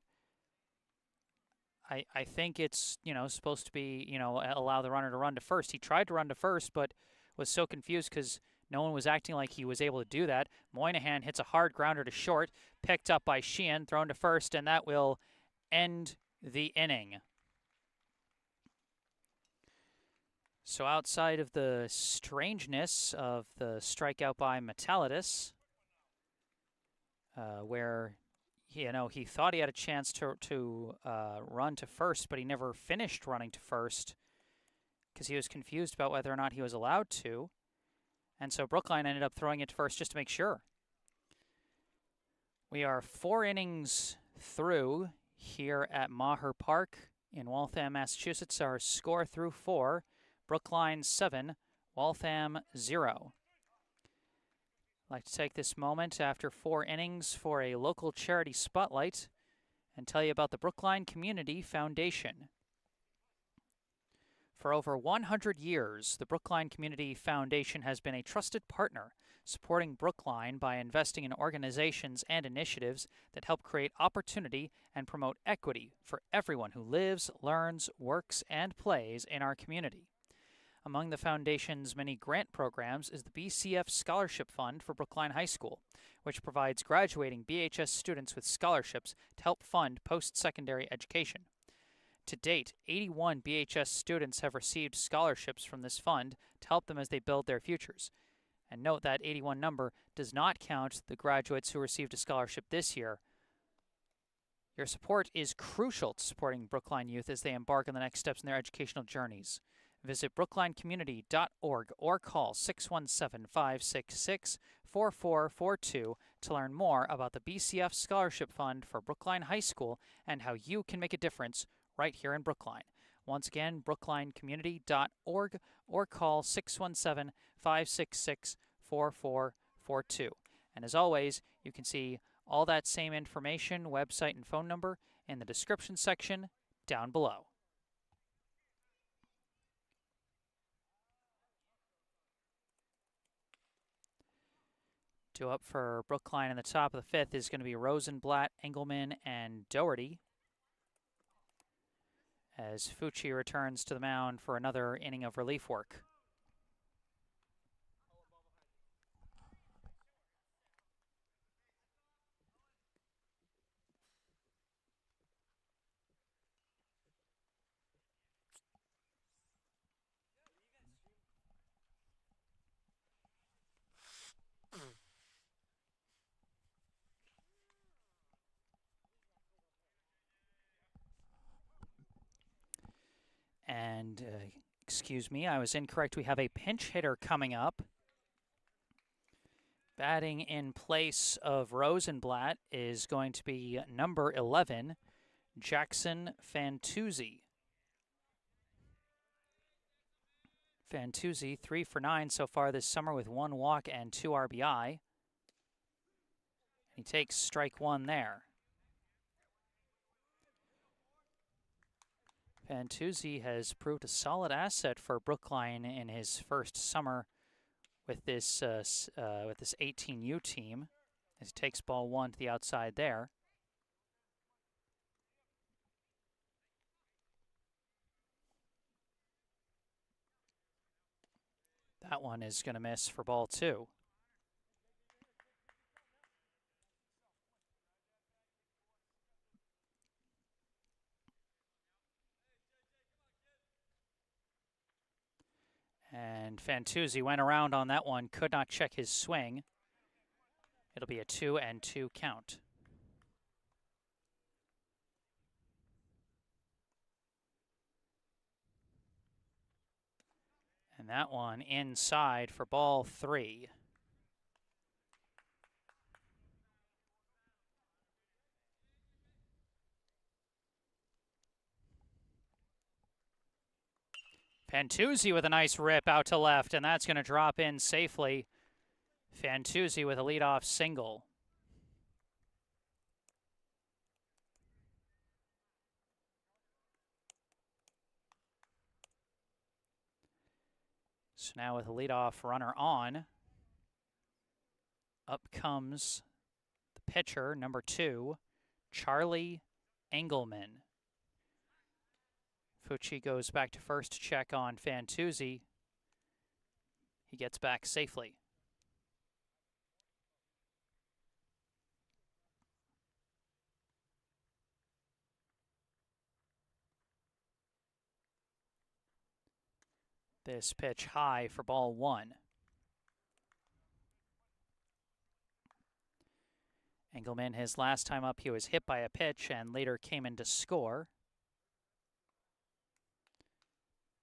I think it's, supposed to be, allow the runner to run to first. He tried to run to first, but was so confused because no one was acting like he was able to do that. Moynihan hits a hard grounder to short, picked up by Sheehan, thrown to first, and that will end the inning. So outside of the strangeness of the strikeout by Metallidus, where he thought he had a chance to run to first, but he never finished running to first because he was confused about whether or not he was allowed to. And so Brookline ended up throwing it to first just to make sure. We are 4 innings through here at Maher Park in Waltham, Massachusetts. Our score through 4, Brookline 7, Waltham 0. I'd like to take this moment after 4 innings for a local charity spotlight and tell you about the Brookline Community Foundation. For over 100 years, the Brookline Community Foundation has been a trusted partner, supporting Brookline by investing in organizations and initiatives that help create opportunity and promote equity for everyone who lives, learns, works, and plays in our community. Among the Foundation's many grant programs is the BCF Scholarship Fund for Brookline High School, which provides graduating BHS students with scholarships to help fund post-secondary education. To date, 81 BHS students have received scholarships from this fund to help them as they build their futures. And note that 81 number does not count the graduates who received a scholarship this year. Your support is crucial to supporting Brookline youth as they embark on the next steps in their educational journeys. Visit brooklinecommunity.org or call 617-566-4442 to learn more about the BCF Scholarship Fund for Brookline High School and how you can make a difference right here in Brookline. Once again, brooklinecommunity.org or call 617-566-4442. And as always, you can see all that same information, website, and phone number in the description section down below. Due up for Brookline in the top of the 5th is going to be Rosenblatt, Engelman, and Doherty, as Fucci returns to the mound for another inning of relief work. And, excuse me, I was incorrect. We have a pinch hitter coming up. Batting in place of Rosenblatt is going to be number 11, Jackson Fantuzzi. Fantuzzi, 3 for 9 so far this summer with 1 walk and 2 RBI. He takes strike 1 there. Fantuzzi has proved a solid asset for Brookline in his first summer with this 18U team, as he takes ball 1 to the outside there. That one is going to miss for ball 2. And Fantuzzi went around on that one, could not check his swing. It'll be a 2-2 count. And that one inside for ball 3. Fantuzzi with a nice rip out to left, and that's going to drop in safely. Fantuzzi with a leadoff single. So now with a leadoff runner on, up comes the pitcher, number 2, Charlie Engelman. Fucci goes back to first to check on Fantuzzi. He gets back safely. This pitch high for ball 1. Engelman, his last time up, he was hit by a pitch and later came in to score.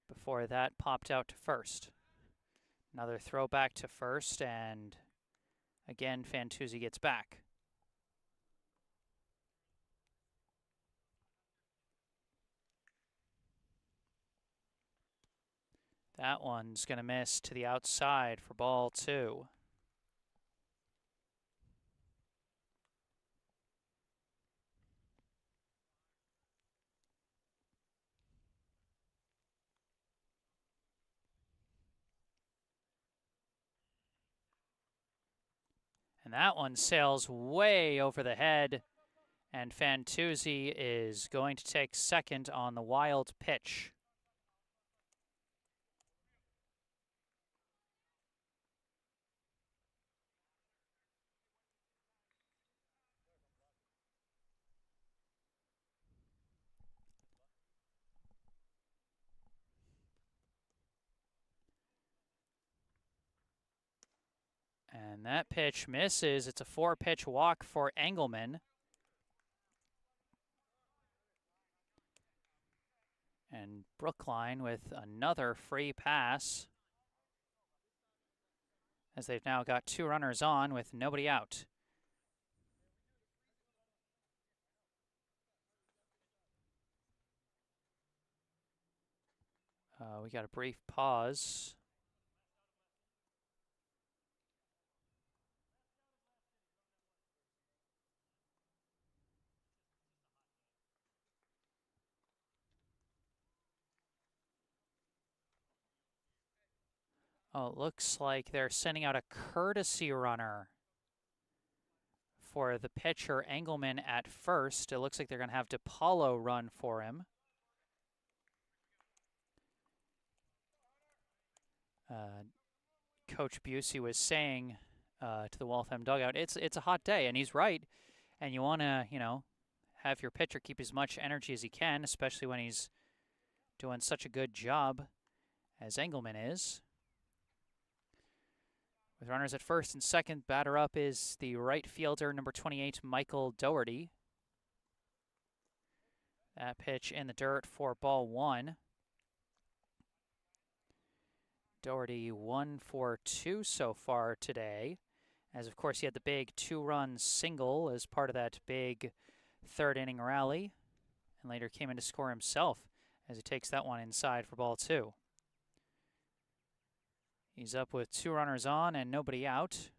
Before that, popped out to first. Another throw back to first, and again, Fantuzzi gets back. That one's going to miss to the outside for ball 2. And that one sails way over the head, and Fantuzzi is going to take second on the wild pitch. And that pitch misses. It's a 4-pitch walk for Engelman. And Brookline with another free pass, as they've now got 2 runners on with nobody out. We got a brief pause. Oh, it looks like they're sending out a courtesy runner for the pitcher, Engelman, at first. It looks like they're going to have DiPaolo run for him. Coach Busey was saying to the Waltham dugout, it's a hot day, and he's right. And you want to, have your pitcher keep as much energy as he can, especially when he's doing such a good job as Engelman is. With runners at first and second, batter up is the right fielder, number 28, Michael Doherty. That pitch in the dirt for ball 1. Doherty 1 for 2 so far today, as of course he had the big 2-run single as part of that big 3rd inning rally, and later came in to score himself as he takes that one inside for ball 2. He's up with 2 runners on and nobody out,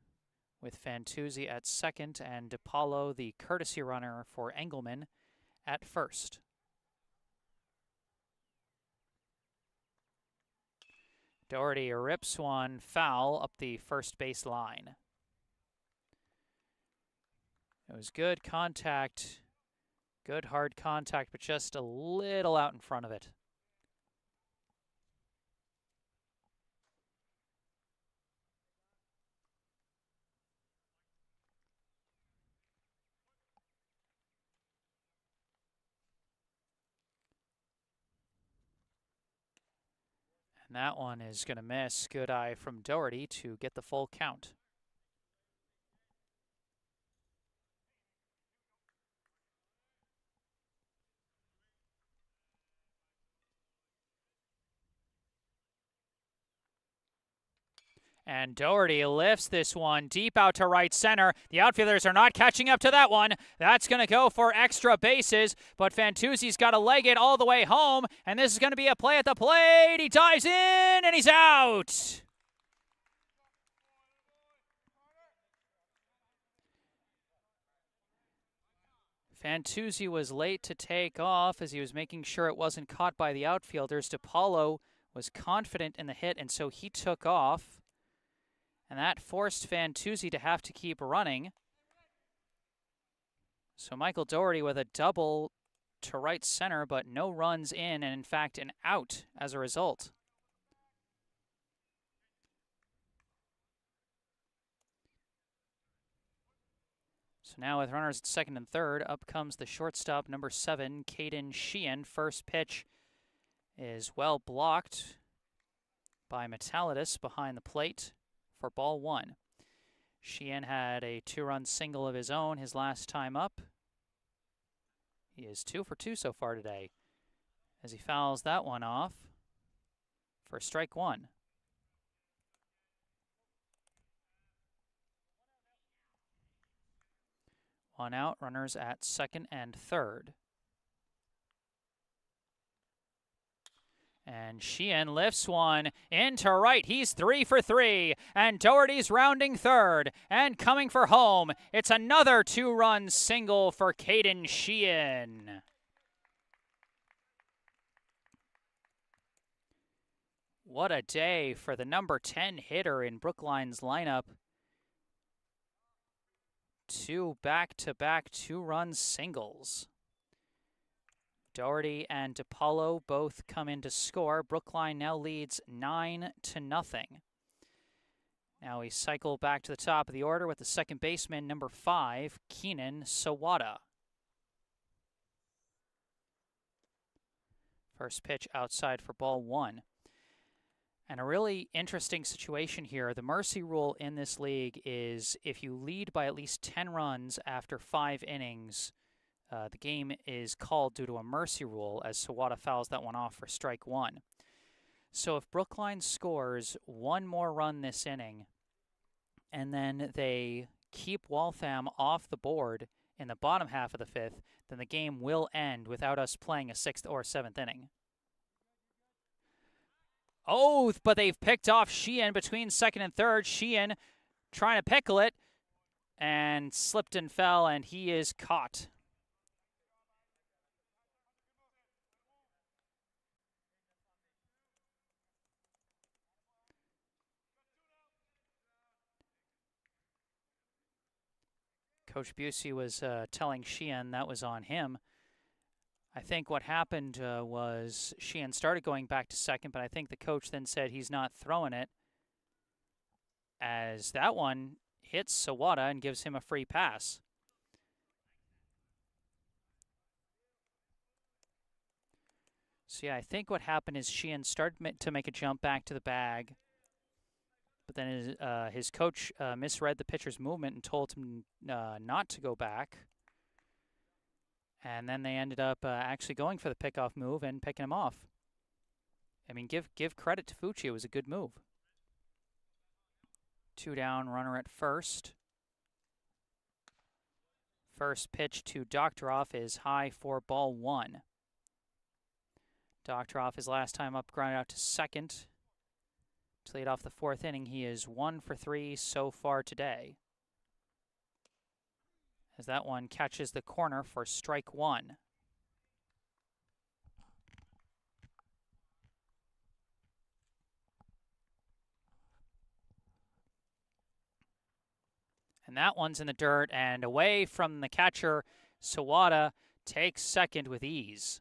with Fantuzzi at second and DiPaolo, the courtesy runner for Engelman, at first. Doherty rips one foul up the first base line. It was good contact, good hard contact, but just a little out in front of it. And that one is going to miss. Good eye from Doherty to get the full count. And Doherty lifts this one deep out to right center. The outfielders are not catching up to that one. That's going to go for extra bases, but Fantuzzi's got to leg it all the way home, and this is going to be a play at the plate. He dives in, and he's out. Fantuzzi was late to take off as he was making sure it wasn't caught by the outfielders. DiPaolo was confident in the hit, and so he took off. And that forced Fantuzzi to have to keep running. So Michael Doherty with a double to right center, but no runs in, and in fact an out as a result. So now with runners at second and third, up comes the shortstop, number 7, Mayfield-Sheehan. First pitch is well blocked by Metallidis behind the plate for ball 1. Sheehan had a 2-run single of his own his last time up. He is 2 for 2 so far today as he fouls that one off for strike 1. One out, runners at second and third. And Sheehan lifts one into right. He's 3 for 3. And Doherty's rounding third. And coming for home, it's another 2-run single for Caden Sheehan. What a day for the number 10 hitter in Brookline's lineup. 2 back-to-back 2-run singles. Doherty and DiPaolo both come in to score. Brookline now leads 9-0. Now we cycle back to the top of the order with the second baseman, number 5, Keenan Sawada. First pitch outside for ball 1. And a really interesting situation here. The mercy rule in this league is if you lead by at least 10 runs after 5 innings, the game is called due to a mercy rule as Sawada fouls that one off for strike 1. So if Brookline scores one more run this inning and then they keep Waltham off the board in the bottom half of the 5th, then the game will end without us playing a 6th or 7th inning. Oh, but they've picked off Sheehan between second and third. Sheehan trying to pickle it and slipped and fell, and he is caught. Coach Busey was telling Sheehan that was on him. I think what happened was Sheehan started going back to second, but I think the coach then said he's not throwing it, as that one hits Sawada and gives him a free pass. So yeah, I think what happened is Sheehan started to make a jump back to the bag, but then his coach misread the pitcher's movement and told him not to go back. And then they ended up actually going for the pickoff move and picking him off. I mean, give credit to Fucci. It was a good move. 2 down, runner at first. First pitch to Doctoroff is high for ball 1. Doctoroff, his last time up, grounded out to second. To lead off the 4th inning, he is 1 for 3 so far today, as that one catches the corner for strike 1. And that one's in the dirt and away from the catcher. Sawada takes second with ease.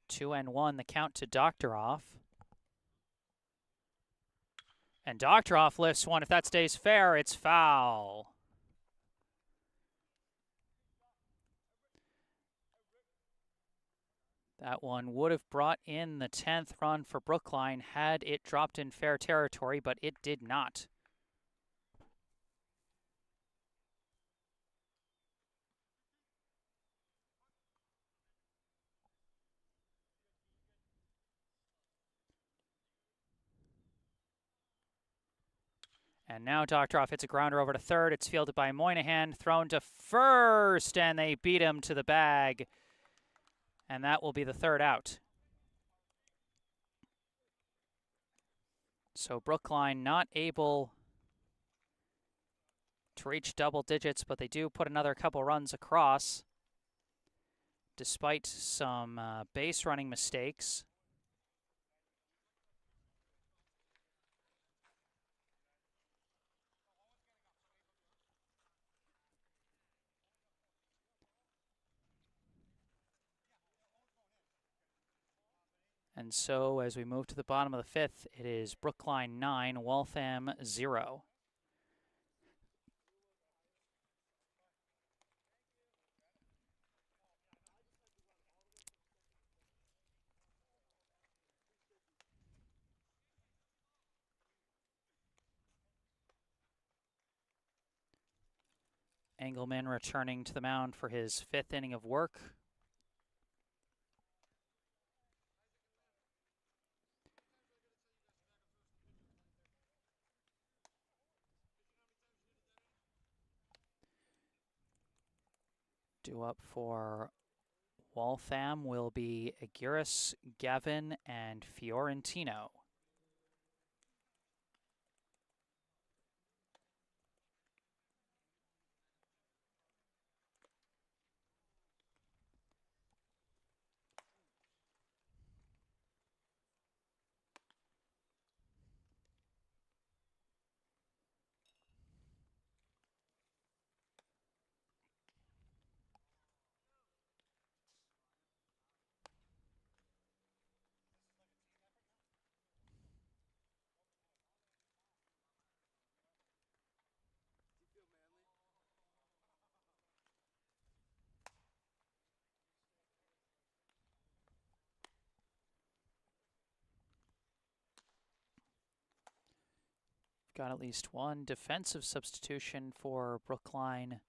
Two and one, the count to Doctoroff. And Doctoroff lifts one. If that stays fair, it's foul. That one would have brought in the 10th run for Brookline had it dropped in fair territory, but it did not. And now Doctoroff hits a grounder over to third. It's fielded by Moynihan, thrown to first, and they beat him to the bag. And that will be the third out. So Brookline not able to reach double digits, but they do put another couple runs across, despite some base running mistakes. And so as we move to the bottom of the fifth, it is Brookline 9, Waltham 0. Engelman returning to the mound for his fifth inning of work. Due up for Waltham will be Aguirre, Gavin, and Fiorentino. Got at least one defensive substitution for Brookline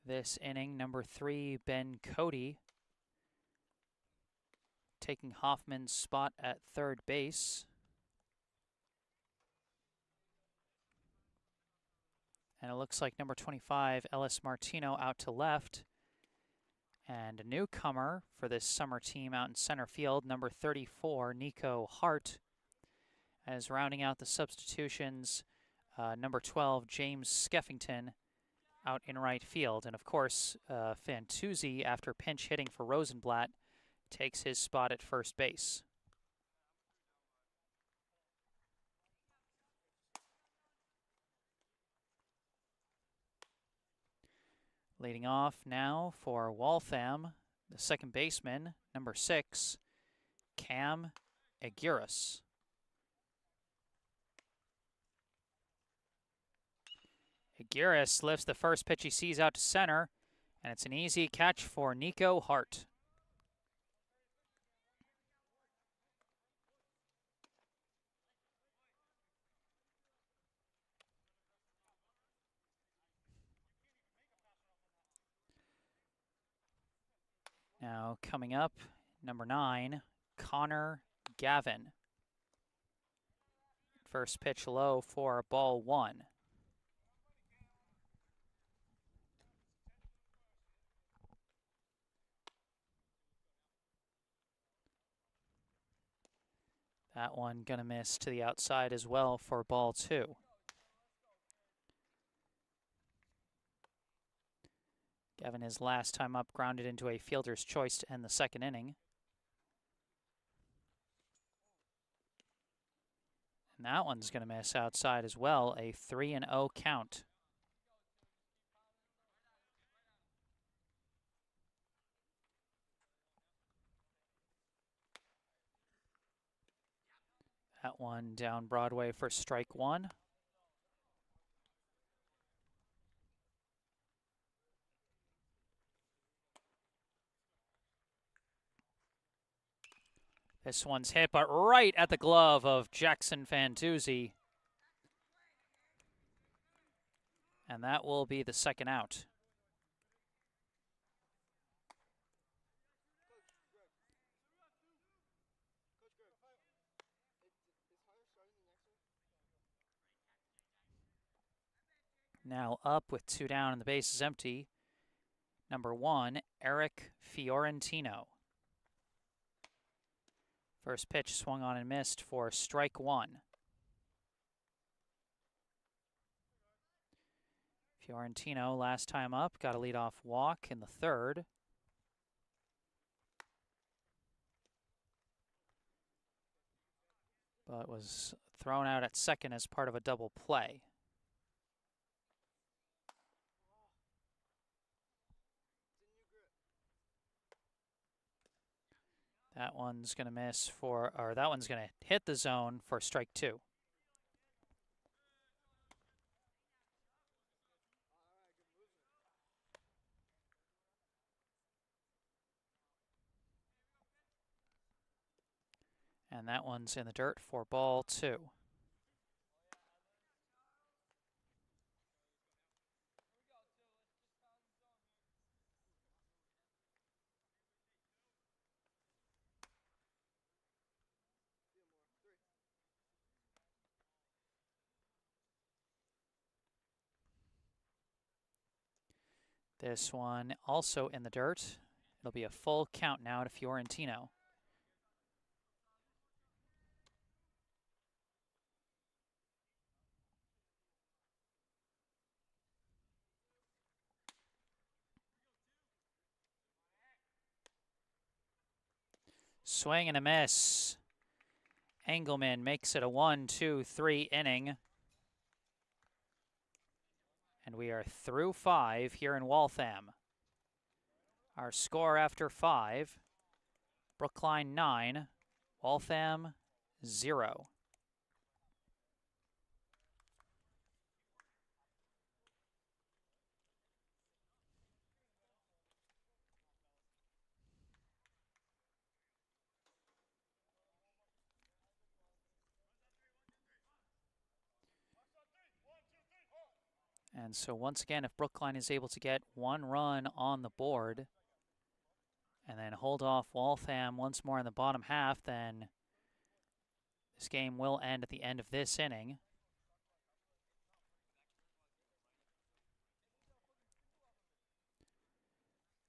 this inning. Number 3, Ben Cody, taking Hoffman's spot at third base. And it looks like number 25, Ellis Martino, out to left. And a newcomer for this summer team out in center field, number 34, Nico Hart. As rounding out the substitutions, number 12, James Skeffington, out in right field. And of course, Fantuzzi, after pinch hitting for Rosenblatt, takes his spot at first base. Leading off now for Waltham, the second baseman, number 6, Cam Aguirre. Aguirre lifts the first pitch he sees out to center, and it's an easy catch for Nico Hart. Now coming up, number 9, Connor Gavin. First pitch low for ball 1. That one gonna miss to the outside as well for ball 2. Gavin, his last time up, grounded into a fielder's choice to end the second inning. And that one's going to miss outside as well, a 3-0 count. That one down Broadway for strike 1. This one's hit, but right at the glove of Jackson Fantuzzi. And that will be the second out. Now up with 2 down and the base is empty. Number 1, Eric Fiorentino. First pitch swung on and missed for strike 1. Fiorentino, last time up, got a leadoff walk in the third. But was thrown out at second as part of a double play. That one's going to miss for, or that one's going to hit the zone for strike 2. And that one's in the dirt for ball 2. This one also in the dirt. It'll be a full count now to Fiorentino. Swing and a miss. Engelman makes it a 1-2-3 inning. And we are through 5 here in Waltham. Our score after 5, Brookline 9, Waltham 0. And so once again, if Brookline is able to get 1 run on the board and then hold off Waltham once more in the bottom half, then this game will end at the end of this inning.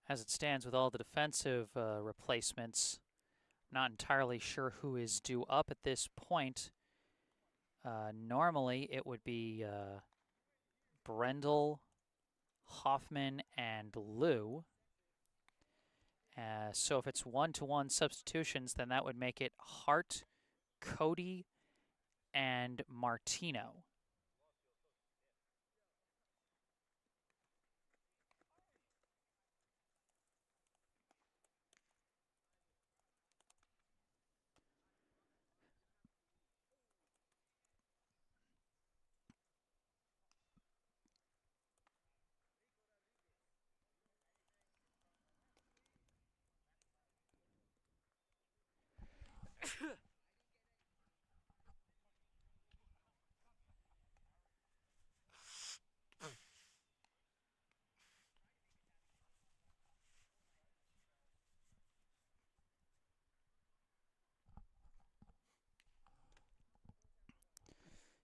As it stands with all the defensive replacements, not entirely sure who is due up at this point. Normally it would be Brendel, Hoffman, and Liu. So if it's 1-to-1 substitutions, then that would make it Hart, Cody, and Martino.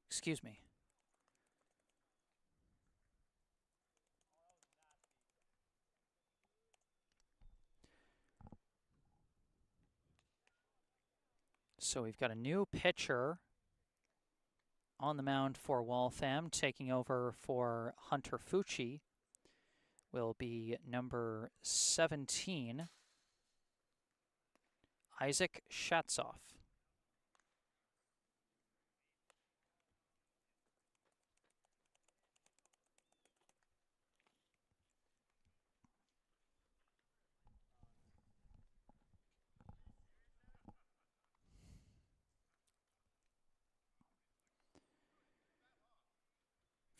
Excuse me. So we've got a new pitcher on the mound for Waltham. Taking over for Hunter Fucci will be number 17, Isaac Shatzoff.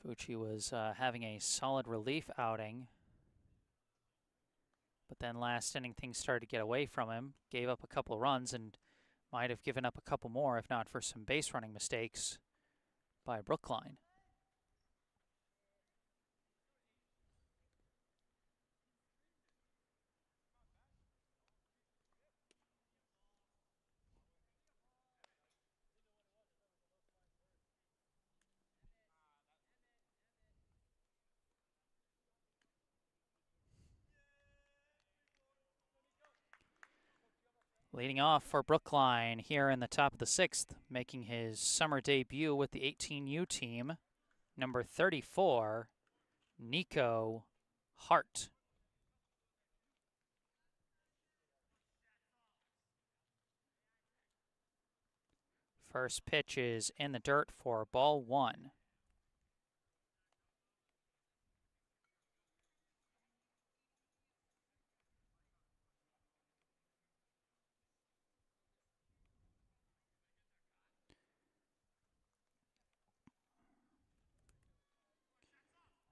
Fucci was having a solid relief outing, but then last inning things started to get away from him. Gave up a couple runs and might have given up a couple more if not for some base running mistakes by Brookline. Leading off for Brookline here in the top of the 6th, making his summer debut with the 18U team, number 34, Nico Hart. First pitch is in the dirt for ball 1.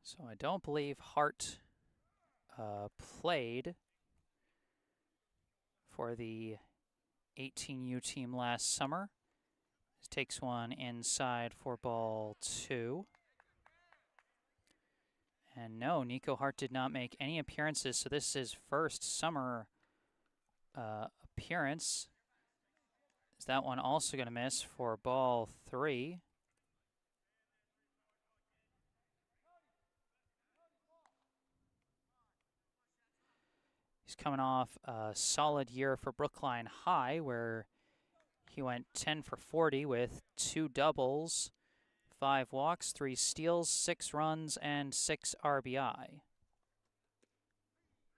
So I don't believe Hart played for the 18U team last summer. This takes one inside for ball 2. And no, Nico Hart did not make any appearances, so this is his first summer appearance. Is that one also going to miss for ball 3? He's coming off a solid year for Brookline High, where he went 10 for 40 with 2 doubles, 5 walks, 3 steals, 6 runs, and 6 RBI.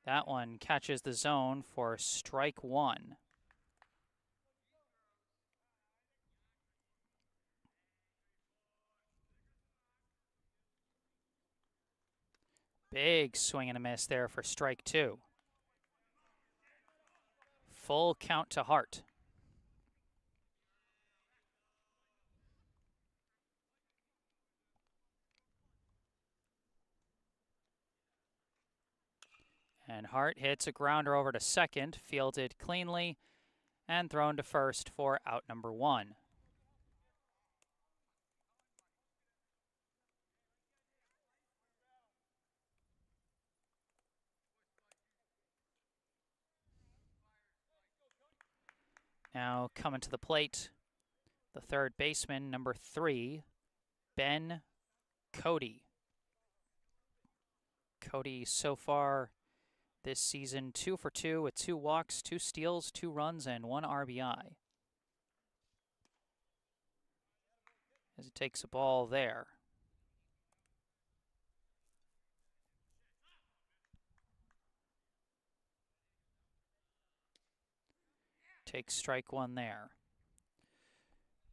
That one catches the zone for strike 1. Big swing and a miss there for strike 2. Full count to Hart. And Hart hits a grounder over to second, fielded cleanly, and thrown to first for out number 1. Now coming to the plate, the third baseman, number 3, Ben Cody. Cody so far this season 2 for 2 with 2 walks, 2 steals, 2 runs, and 1 RBI. As it takes a ball there. Takes strike 1 there.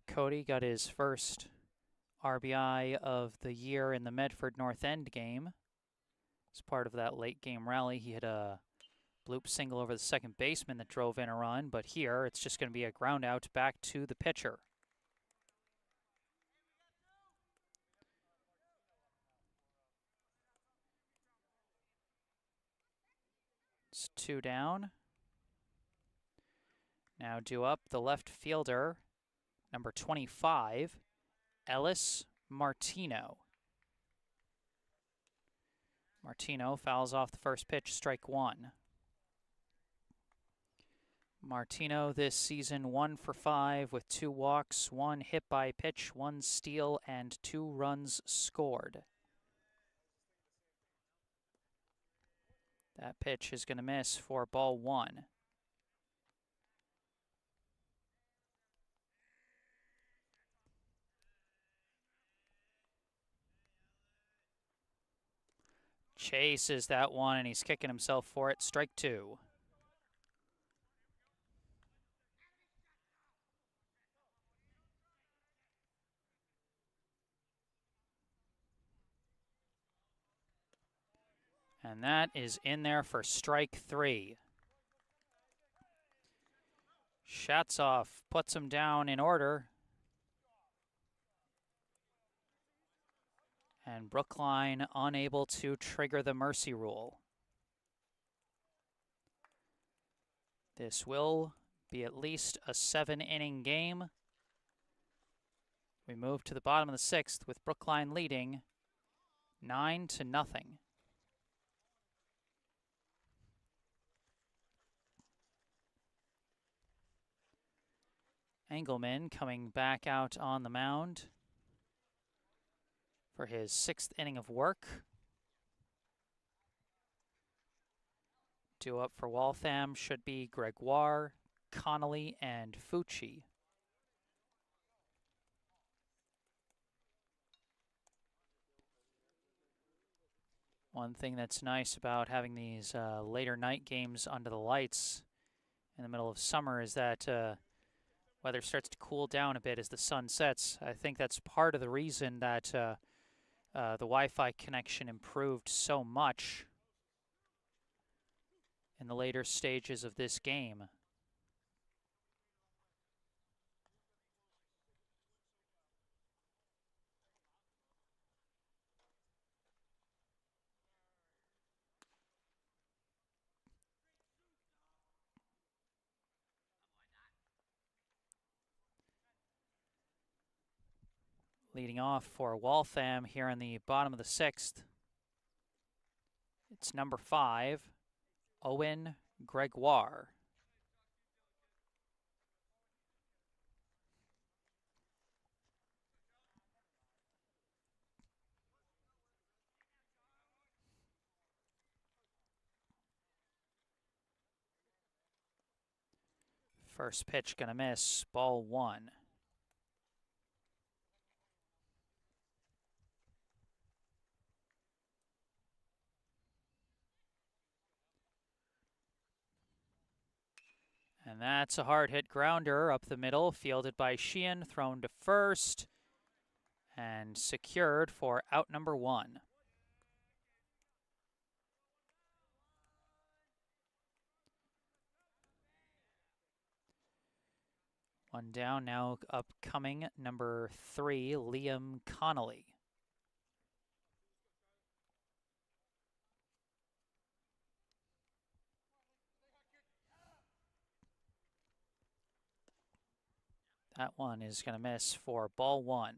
Cody got his first RBI of the year in the Medford North End game. As part of that late game rally, he hit a bloop single over the second baseman that drove in a run, but here it's just going to be a ground out back to the pitcher. It's 2 down. Now due up the left fielder, number 25, Ellis Martino. Martino fouls off the first pitch, strike 1. Martino this season 1 for 5 with 2 walks, 1 hit by pitch, 1 steal, and 2 runs scored. That pitch is going to miss for ball 1. Chases that one, and he's kicking himself for it. Strike 2. And that is in there for strike 3. Shatsov puts him down in order. And Brookline unable to trigger the mercy rule. This will be at least a 7-inning game. We move to the bottom of the 6th with Brookline leading 9-0. Engelman coming back out on the mound for his 6th inning of work. Due up for Waltham should be Gregoire. Connolly and Fucci. One thing that's nice about having these later night games under the lights in the middle of summer is that weather starts to cool down a bit as the sun sets. I think that's part of the reason that the Wi-Fi connection improved so much in the later stages of this game. Leading off for Waltham here in the bottom of the 6th. It's number 5, Owen Gregoire. First pitch gonna miss, ball 1. And that's a hard hit grounder up the middle, fielded by Sheehan, thrown to first, and secured for out number 1. One down, now upcoming number 3, Liam Connolly. That one is going to miss for ball 1.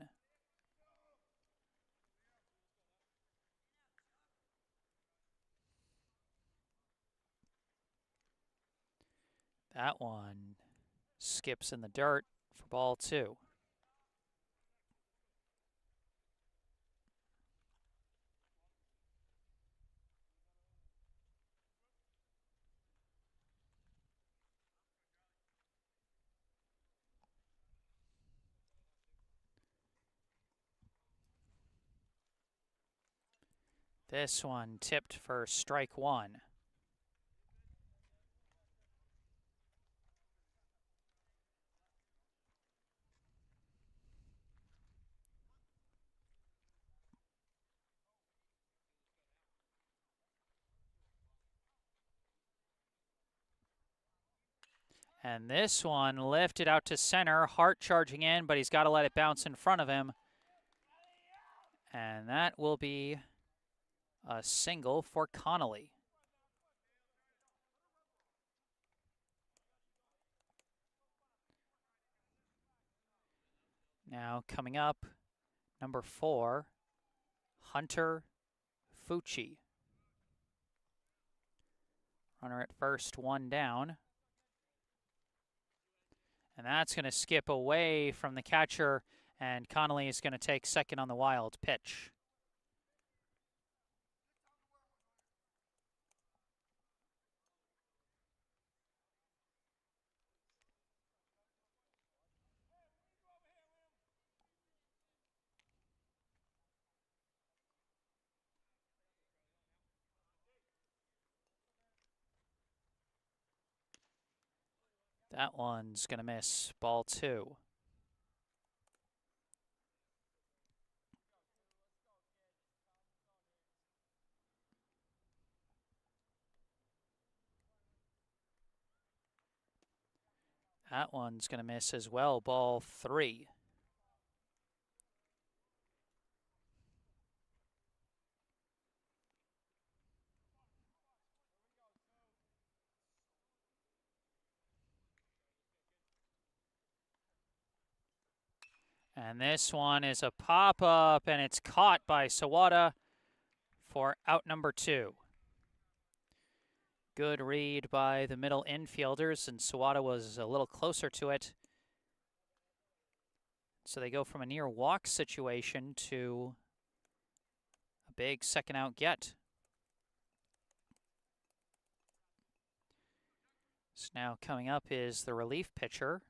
That one skips in the dirt for ball 2. This one tipped for strike 1. And this one lifted out to center, Hart charging in, but he's got to let it bounce in front of him. And that will be a single for Connolly. Now coming up, number 4, Hunter Fucci. Runner at first, 1 down. And that's going to skip away from the catcher, and Connolly is going to take second on the wild pitch. That one's going to miss, ball 2. That one's going to miss as well, ball 3. And this one is a pop-up, and it's caught by Sawada for out number 2. Good read by the middle infielders, and Sawada was a little closer to it. So they go from a near walk situation to a big second out get. So now coming up is the relief pitcher,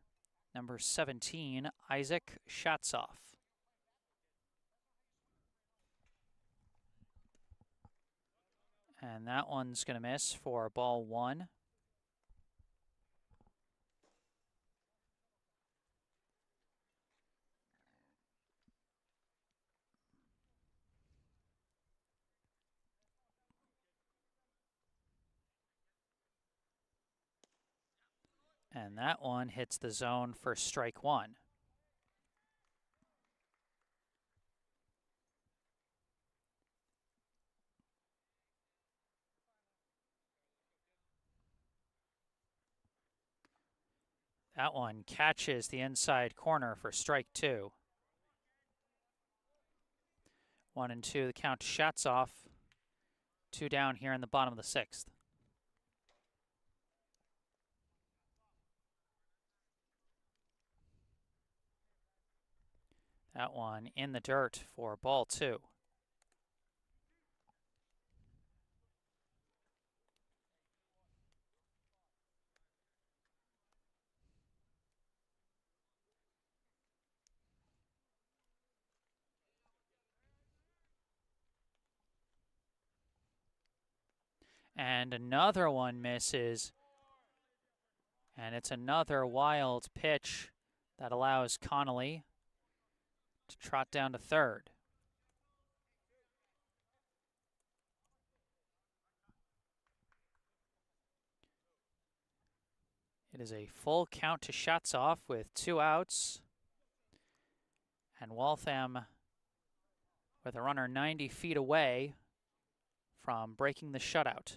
number 17, Isaac Shatzoff. And that one's going to miss for ball 1. And that one hits the zone for strike 1. That one catches the inside corner for strike 2. 1-2, the count to Shatzoff. 2 down here in the bottom of the 6th. That one in the dirt for ball 2. And another one misses. And it's another wild pitch that allows Connolly to trot down to third. It is a full count to Shatzoff with 2 outs. And Waltham with a runner 90 feet away from breaking the shutout.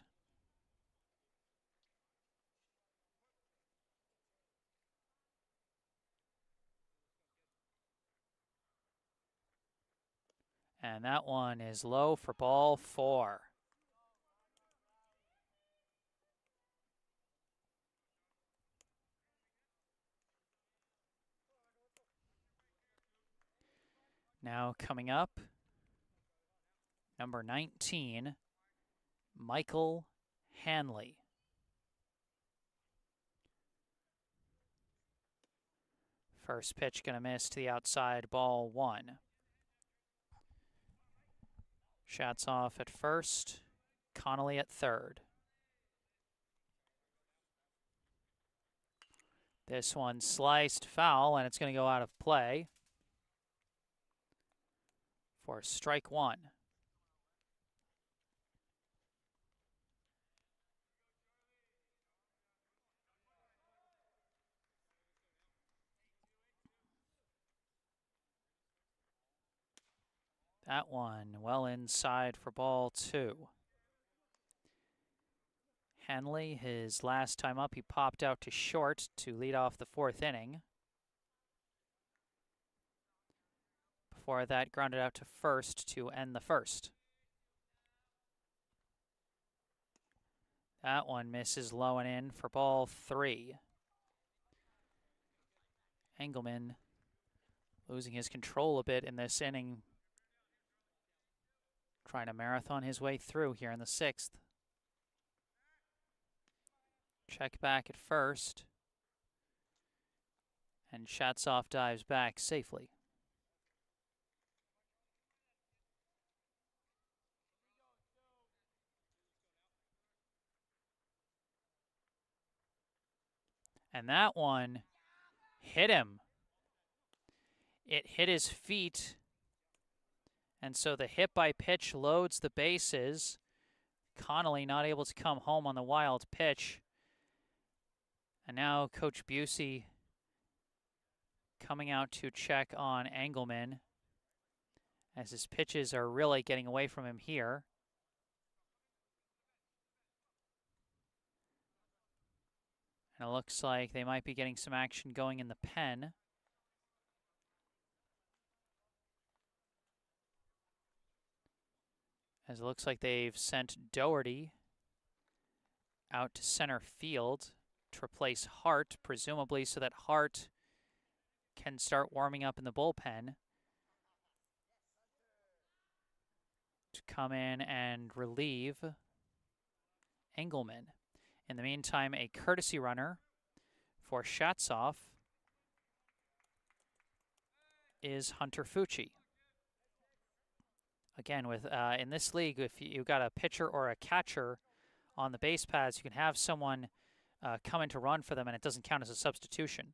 And that one is low for ball 4. Now coming up, number 19, Michael Hanley. First pitch going to miss to the outside, ball 1. Shatzoff at first, Connolly at third. This one sliced foul, and it's going to go out of play for strike 1. That one well inside for ball 2. Hanley, his last time up, he popped out to short to lead off the 4th inning. Before that, grounded out to first to end the 1st. That one misses low and in for ball 3. Engelman losing his control a bit in this inning, trying to marathon his way through here in the 6th. Check back at first, and Shatzoff dives back safely. And that one hit him. It hit his feet, and so the hit by pitch loads the bases. Connolly not able to come home on the wild pitch. And now Coach Busey coming out to check on Engelman as his pitches are really getting away from him here. And it looks like they might be getting some action going in the pen. As it looks like they've sent Doherty out to center field to replace Hart, presumably so that Hart can start warming up in the bullpen to come in and relieve Engelman. In the meantime, a courtesy runner for Shatsov is Hunter Fucci. Again, with in this league, if you've got a pitcher or a catcher on the base paths, you can have someone come in to run for them, and it doesn't count as a substitution.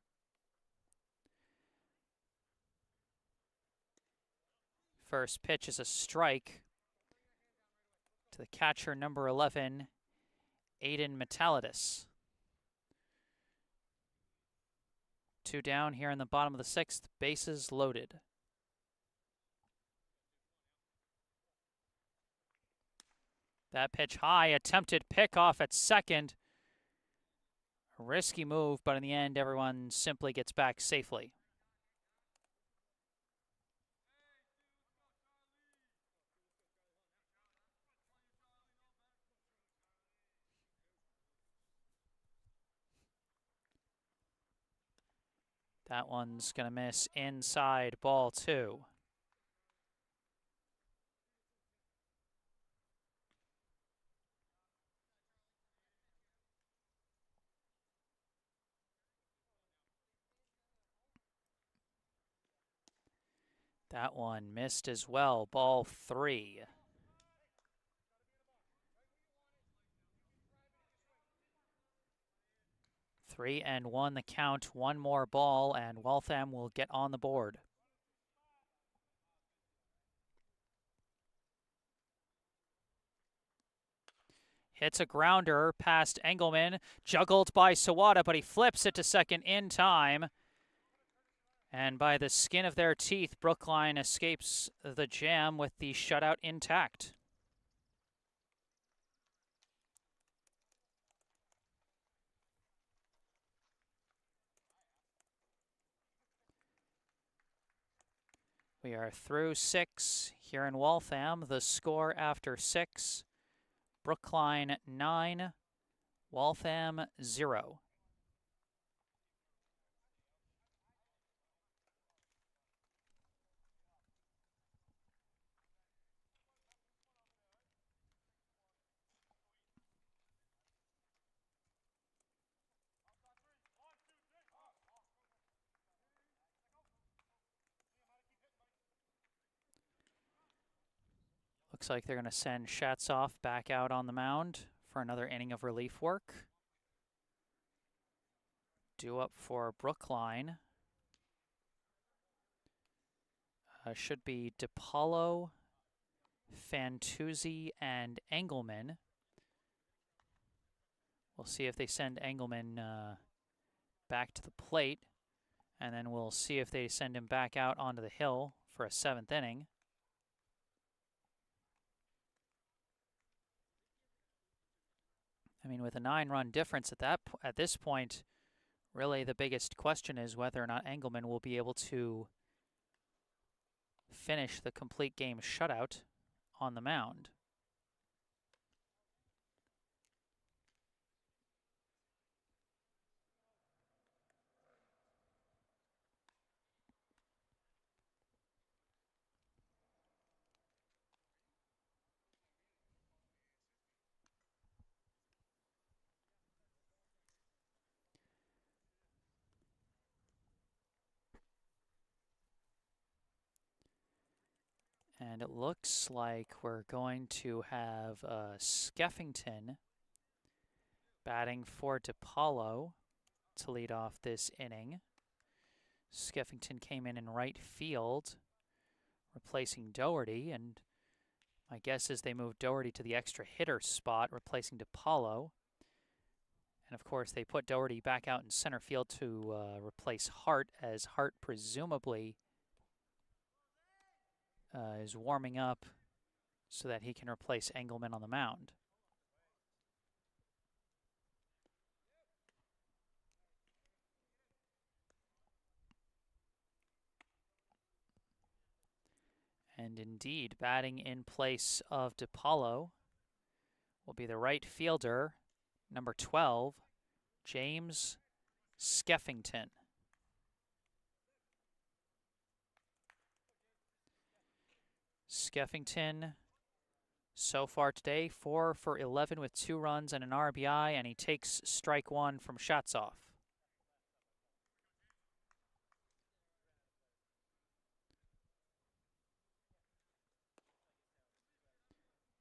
First pitch is a strike to the catcher, number 11, Aiden Metallidis. 2 down here in the bottom of the 6th, bases loaded. That pitch high, attempted pickoff at second. A risky move, but in the end, everyone simply gets back safely. That one's going to miss inside, ball 2. That one missed as well, ball 3. 3-1 the count, one more ball, and Waltham will get on the board. Hits a grounder past Engelman, juggled by Sawada, but he flips it to second in time. And by the skin of their teeth, Brookline escapes the jam with the shutout intact. We are through 6 here in Waltham. The score after 6, Brookline 9, Waltham 0. Looks like they're going to send Shatsov back out on the mound for another inning of relief work. Due up for Brookline should be DiPaolo, Fantuzzi, and Engelman. We'll see if they send Engelman back to the plate, and then we'll see if they send him back out onto the hill for a 7th inning. I mean, with a 9-run difference at this point, really the biggest question is whether or not Engelman will be able to finish the complete game shutout on the mound. And it looks like we're going to have Skeffington batting for DiPaolo to lead off this inning. Skeffington came in right field, replacing Doherty, and my guess is they moved Doherty to the extra hitter spot, replacing DiPaolo. And of course, they put Doherty back out in center field to replace Hart, as Hart presumably is warming up so that he can replace Engelman on the mound. And indeed, batting in place of DiPaolo will be the right fielder, number 12, James Skeffington. Skeffington So far today, 4 for 11 with 2 runs and an RBI, and he takes strike one from shots off.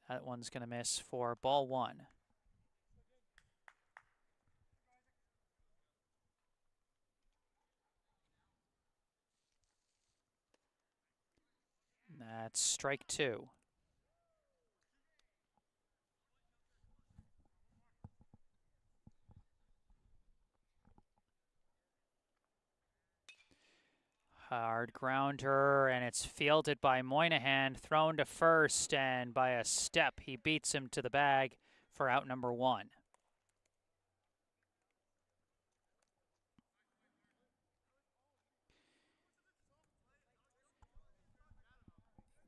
That one's going to miss for ball one. That's strike two. Hard grounder, and it's fielded by Moynihan, thrown to first, and by a step, he beats him to the bag for out number one.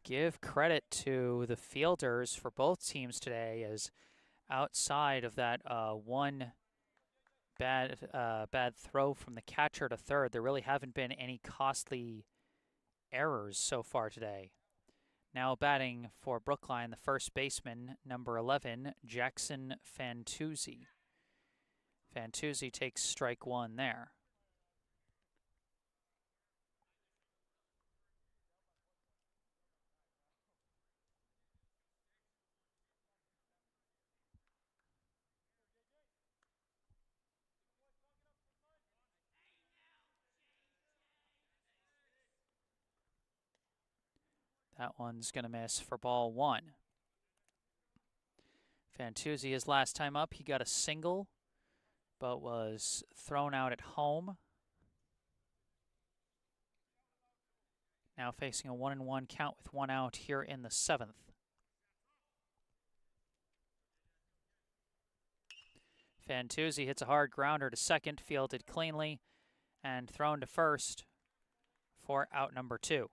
Give credit to the fielders for both teams today, as outside of that one bad throw from the catcher to third, there really haven't been any costly errors so far today. Now batting for Brookline, the first baseman, number 11, Jackson Fantuzzi. Fantuzzi takes strike one there. That one's going to miss for ball one. Fantuzzi, his last time up, he got a single, but was thrown out at home. Now facing a 1-1 count with one out here in the seventh. Fantuzzi hits a hard grounder to second, fielded cleanly, and thrown to first for out number two.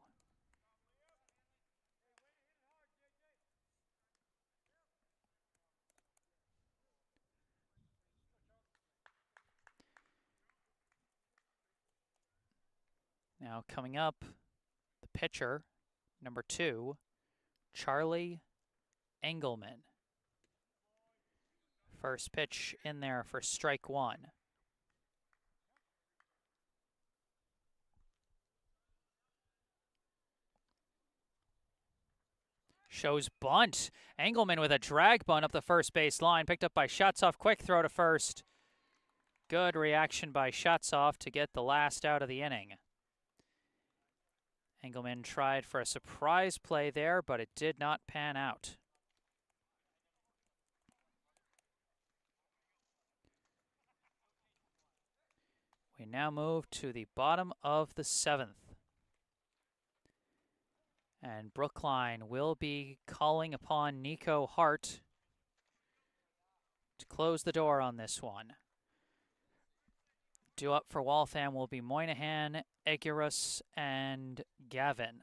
Now coming up, the pitcher, number 2, Charlie Engelman. First pitch in there for strike one. Shows bunt. Engelman with a drag bunt up the first base line, picked up by Shatsoff. Quick throw to first. Good reaction by Shatsoff to get the last out of the inning. Engelman tried for a surprise play there, but it did not pan out. We now move to the bottom of the seventh. And Brookline will be calling upon Nico Hart to close the door on this one. Due up for Waltham will be Moynihan, Egurus, and Gavin.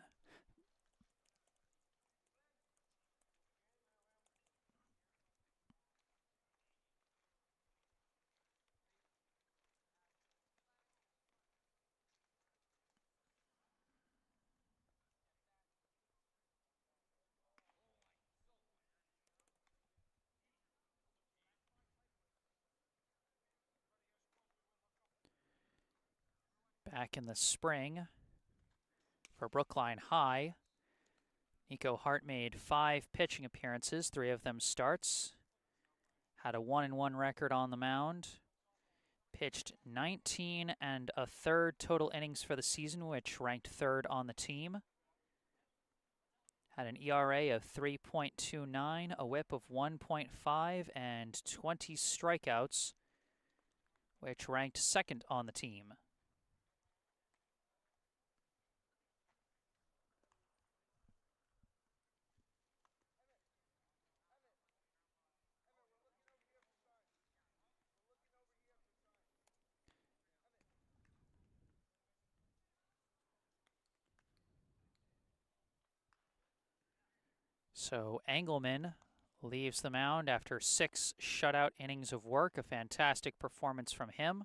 Back in the spring for Brookline High, Nico Hart made 5 pitching appearances, 3 of them starts. Had a 1-1 record on the mound. Pitched 19 1/3 total innings for the season, which ranked 3rd on the team. Had an ERA of 3.29, a whip of 1.5, and 20 strikeouts, which ranked 2nd on the team. So Engelman leaves the mound after 6 shutout innings of work. A fantastic performance from him.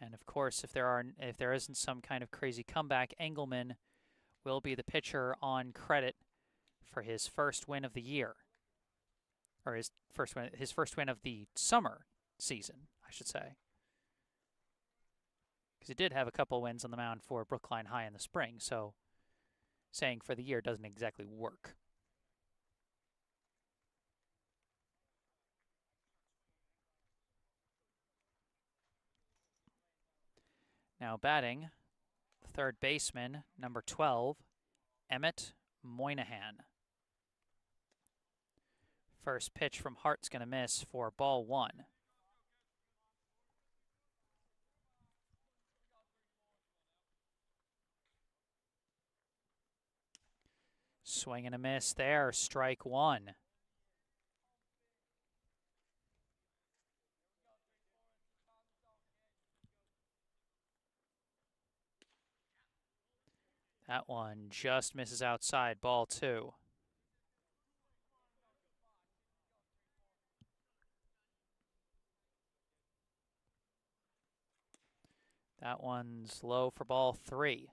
And of course, if there isn't some kind of crazy comeback, Engelman will be the pitcher on credit for his first win of the year, or his first win of the summer season, I should say, because he did have a couple wins on the mound for Brookline High in the spring. So saying for the year doesn't exactly work. Now batting, third baseman, number 12, Emmett Moynihan. First pitch from Hart's going to miss for ball 1. Swing and a miss there, strike 1. That one just misses outside, ball 2. That one's low for ball 3.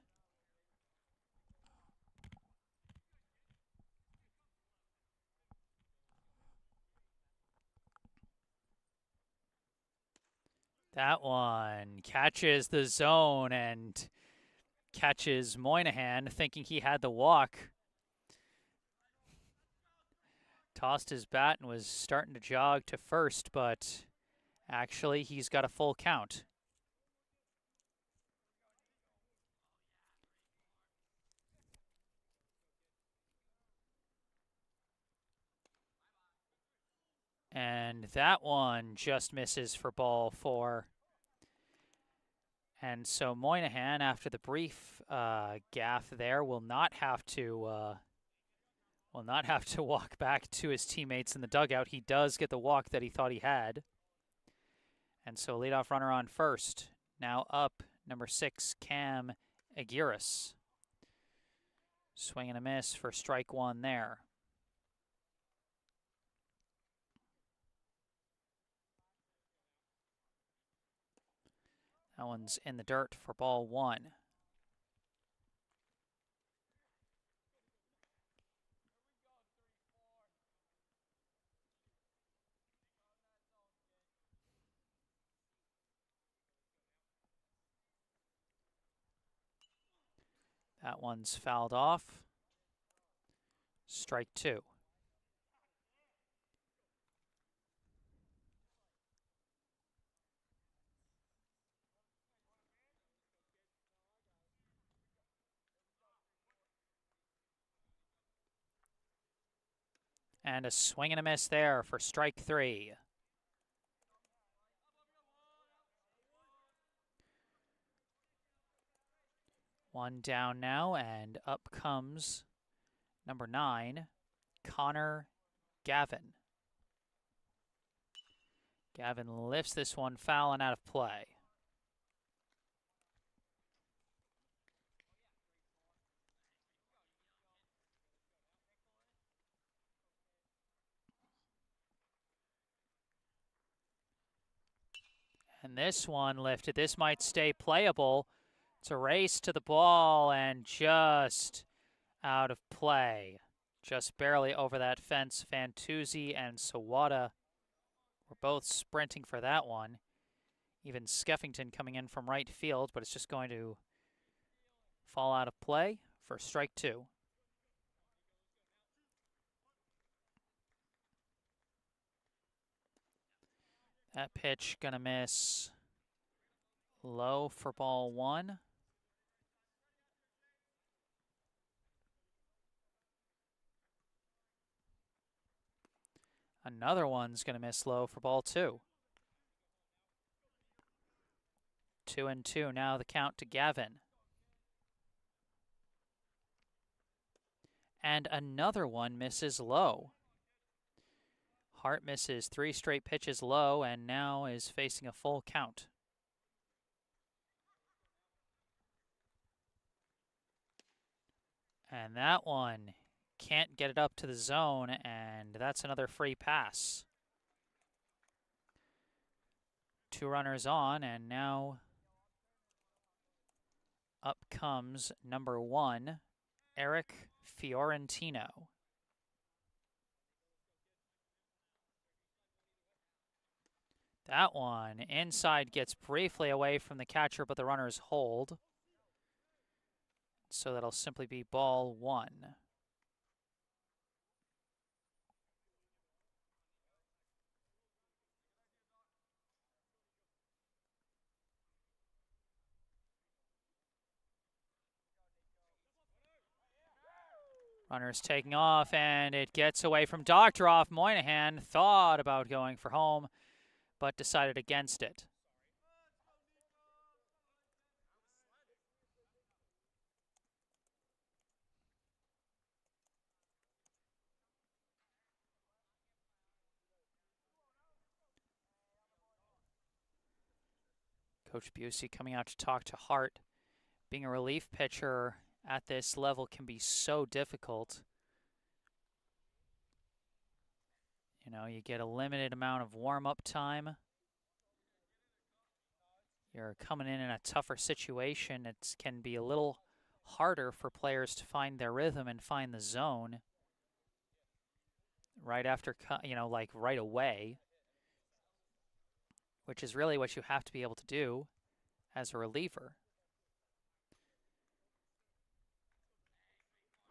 That one catches the zone and catches Moynihan, thinking he had the walk. Tossed his bat and was starting to jog to first, but actually he's got a full count. And that one just misses for ball 4. And so Moynihan, after the brief gaffe there, will not have to walk back to his teammates in the dugout. He does get the walk that he thought he had. And so leadoff runner on first. Now up, number 6, Cam Aguirres. Swing and a miss for strike 1 there. That one's in the dirt for ball 1. That one's fouled off. Strike 2. And a swing and a miss there for strike 3. One down now, and up comes number 9, Connor Gavin. Gavin lifts this one foul and out of play. And this one lifted. This might stay playable. It's a race to the ball and just out of play. Just barely over that fence. Fantuzzi and Sawada were both sprinting for that one. Even Skeffington coming in from right field, but it's just going to fall out of play for strike 2. That pitch gonna miss low for ball 1. Another one's gonna miss low for ball 2. 2-2 now, the count to Gavin. And another one misses low. Hart misses 3 straight pitches low and now is facing a full count. And that one can't get it up to the zone, and that's another free pass. 2 runners on, and now Up comes number 1, Eric Fiorentino. That one inside gets briefly away from the catcher, but the runners hold. So that'll simply be ball 1. Runner's taking off, and it gets away from Doctoroff. Moynihan thought about going for home, but decided against it. Coach Busey coming out to talk to Hart. Being a relief pitcher at this level can be so difficult. You know, you get a limited amount of warm-up time. You're coming in a tougher situation. It can be a little harder for players to find their rhythm and find the zone right after, you know, like right away, which is really what you have to be able to do as a reliever.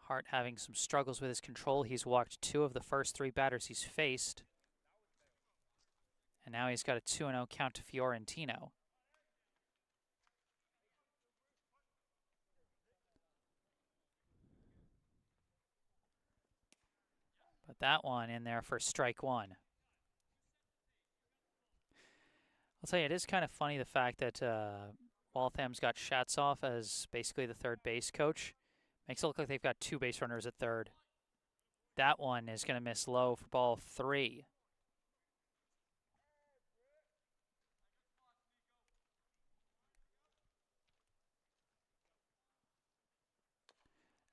Hart having some struggles with his control. He's walked 2 of the first 3 batters he's faced. And now he's got a 2-0 count to Fiorentino. But that one in there for strike 1. I'll tell you, it is kind of funny the fact that Waltham's got Shatzoff as basically the third base coach. Makes it look like they've got 2 base runners at third. That one is going to miss low for ball 3.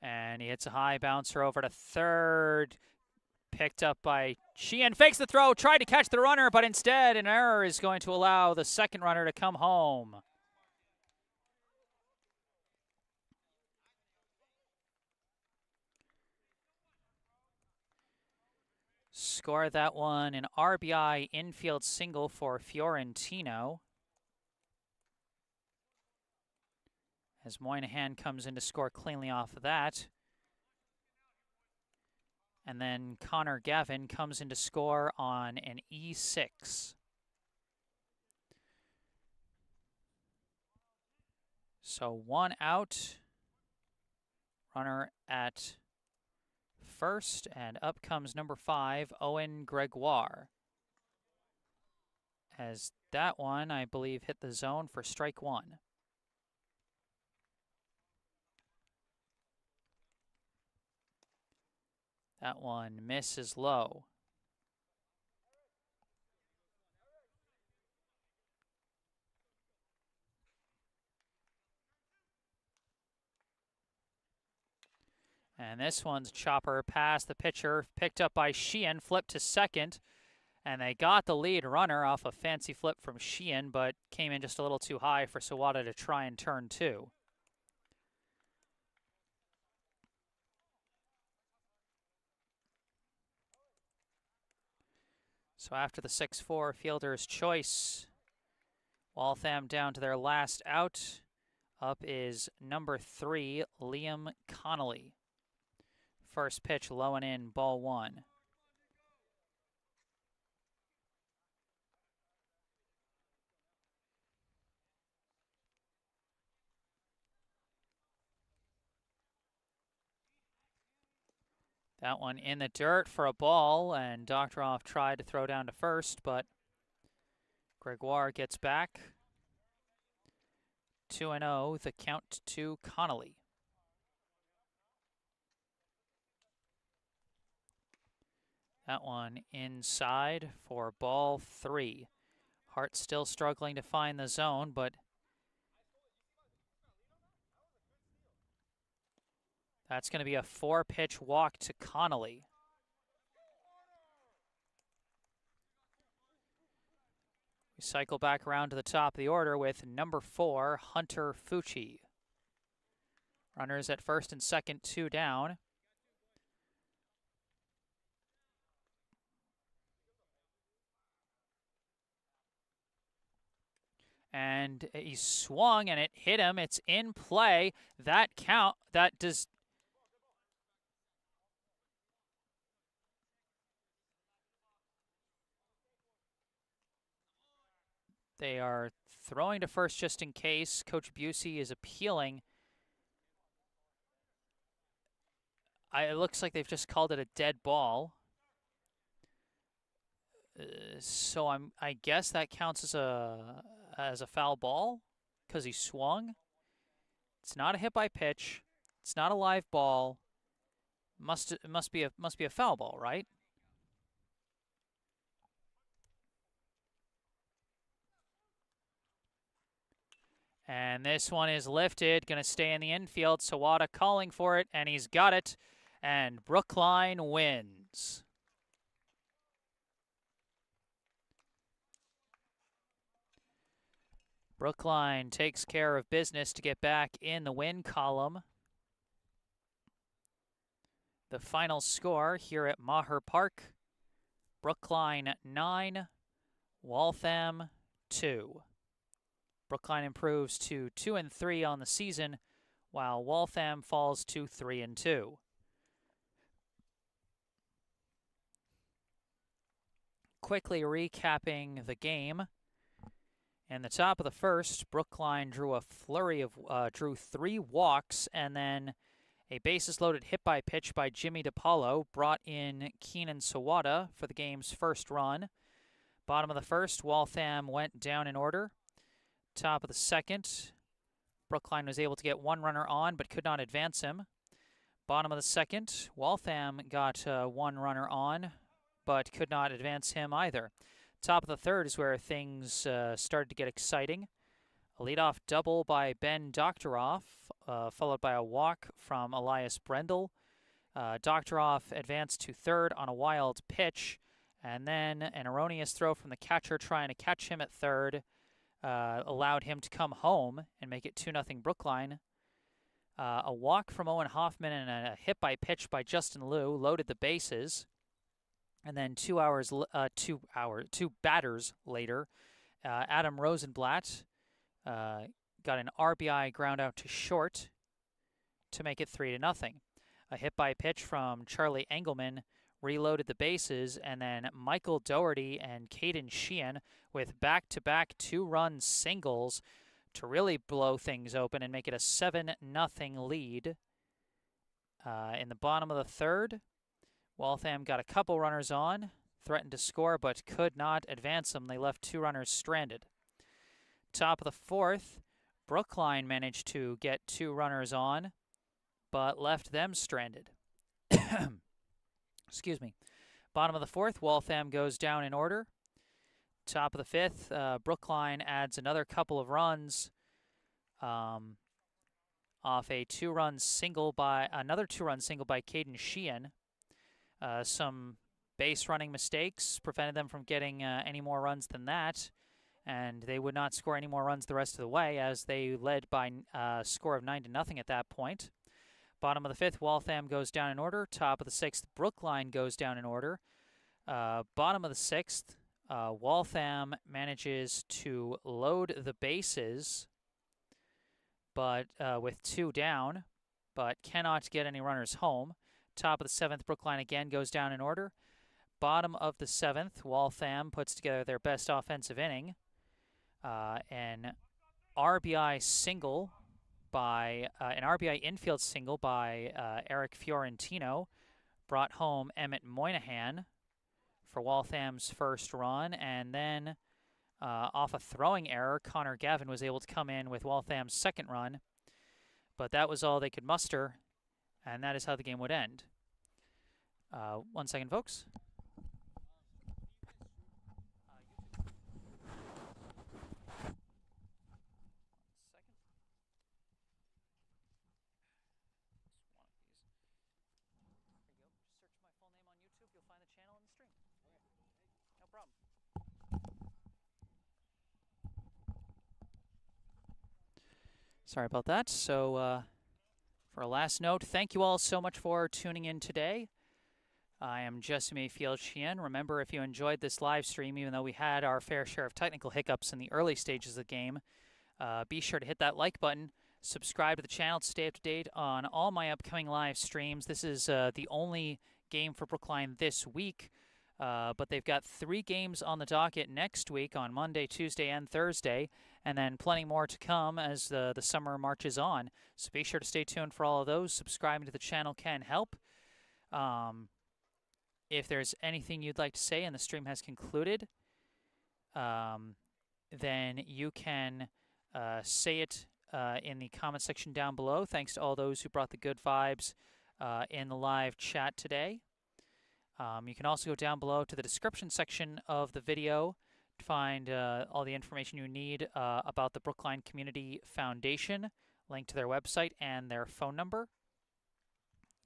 And he hits a high bouncer over to third. Picked up by Sheehan. Fakes the throw. Tried to catch the runner, but instead an error is going to allow the second runner to come home. Score that one, an RBI infield single for Fiorentino. As Moynihan comes in to score cleanly off of that. And then Connor Gavin comes in to score on an E6. So 1 out. Runner at first, and up comes number 5, Owen Gregoire. As that one, I believe, hit the zone for strike 1. That one misses low. And this one's chopper past the pitcher, picked up by Sheehan, flipped to second. And they got the lead runner off a fancy flip from Sheehan, but came in just a little too high for Sawada to try and turn 2. So after the 6-4 fielder's choice, Waltham down to their last out. Up is number 3, Liam Connolly. First pitch low and in, ball 1. That one in the dirt for a ball, and Doctoroff tried to throw down to first, but Gregoire gets back. 2-0, the count to Connolly. That one inside for ball 3. Hart still struggling to find the zone, but that's going to be a 4-pitch walk to Connolly. We cycle back around to the top of the order with number 4, Hunter Fucci. Runners at first and second, 2 down. And he swung and it hit him. It's in play. That count, that does. They are throwing to first just in case. Coach Busey is appealing. It looks like they've just called it a dead ball. So I guess that counts as a foul ball because he swung. It's not a hit by pitch. It's not a live ball. Must be a foul ball, right? And this one is lifted, going to stay in the infield. Sawada calling for it, and he's got it. And Brookline wins. Brookline takes care of business to get back in the win column. The final score here at Maher Park, Brookline 9, Waltham 2. Brookline improves to 2-3 on the season, while Waltham falls to 3-2. Quickly recapping the game. In the top of the first, Brookline drew a flurry of drew 3 walks, and then a bases-loaded hit by pitch by Jimmy DiPaolo brought in Keenan Sawada for the game's first run. Bottom of the first, Waltham went down in order. Top of the second, Brookline was able to get 1 runner on but could not advance him. Bottom of the second, Waltham got 1 runner on but could not advance him either. Top of the third is where things started to get exciting. A leadoff double by Ben Doktoroff, followed by a walk from Elias Brendel. Doktoroff advanced to third on a wild pitch, and then an erroneous throw from the catcher trying to catch him at third allowed him to come home and make it 2-0 Brookline. A walk from Owen Hoffman and a hit by pitch by Justin Liu loaded the bases. And then 2 batters later, Adam Rosenblatt got an RBI ground out to short to make it 3-0. A hit by pitch from Charlie Engelman reloaded the bases, and then Michael Doherty and Caden Sheehan with back-to-back 2-run singles to really blow things open and make it a 7-0 lead. In the bottom of the third, Waltham got a couple runners on, threatened to score, but could not advance them. They left 2 runners stranded. Top of the fourth, Brookline managed to get 2 runners on, but left them stranded. Excuse me. Bottom of the fourth, Waltham goes down in order. Top of the fifth, Brookline adds another couple of runs off a 2-run single by Caden Sheehan. Some base running mistakes prevented them from getting any more runs than that, and they would not score any more runs the rest of the way as they led by a score of 9-0 at that point. Bottom of the fifth, Waltham goes down in order. Top of the sixth, Brookline goes down in order. Bottom of the sixth, Waltham manages to load the bases, but with 2 down, but cannot get any runners home. Top of the seventh, Brookline again goes down in order. Bottom of the seventh, Waltham puts together their best offensive inning. An RBI infield single by Eric Fiorentino brought home Emmett Moynihan for Waltham's first run, and then off a throwing error, Connor Gavin was able to come in with Waltham's second run, but that was all they could muster, and that is how the game would end. 1 second, folks. Sorry about that. So For a last note, thank you all so much for tuning in today. I am Jesse Mayfield-Sheehan. Remember, if you enjoyed this live stream, even though we had our fair share of technical hiccups in the early stages of the game, be sure to hit that like button, subscribe to the channel to stay up to date on all my upcoming live streams. This is the only game for Brookline this week, but they've got 3 games on the docket next week on Monday, Tuesday, and Thursday, and then plenty more to come as the summer marches on. So be sure to stay tuned for all of those. Subscribing to the channel can help. If there's anything you'd like to say and the stream has concluded, then you can say it in the comment section down below. Thanks to all those who brought the good vibes in the live chat today. You can also go down below to the description section of the video to find all the information you need about the Brookline Community Foundation, link to their website and their phone number.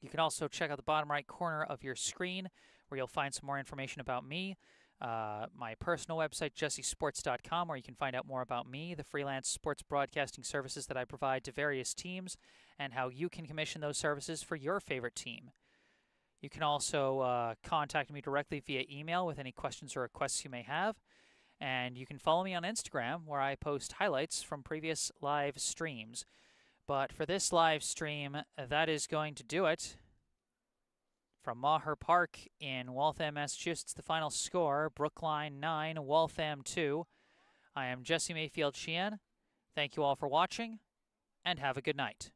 You can also check out the bottom right corner of your screen where you'll find some more information about me. My personal website, jessesports.com, where you can find out more about me, the freelance sports broadcasting services that I provide to various teams, and how you can commission those services for your favorite team. You can also contact me directly via email with any questions or requests you may have. And you can follow me on Instagram, where I post highlights from previous live streams. But for this live stream, that is going to do it. From Maher Park in Waltham, Massachusetts, the final score, Brookline 9, Waltham 2. I am Jesse Mayfield-Sheehan. Thank you all for watching, and have a good night.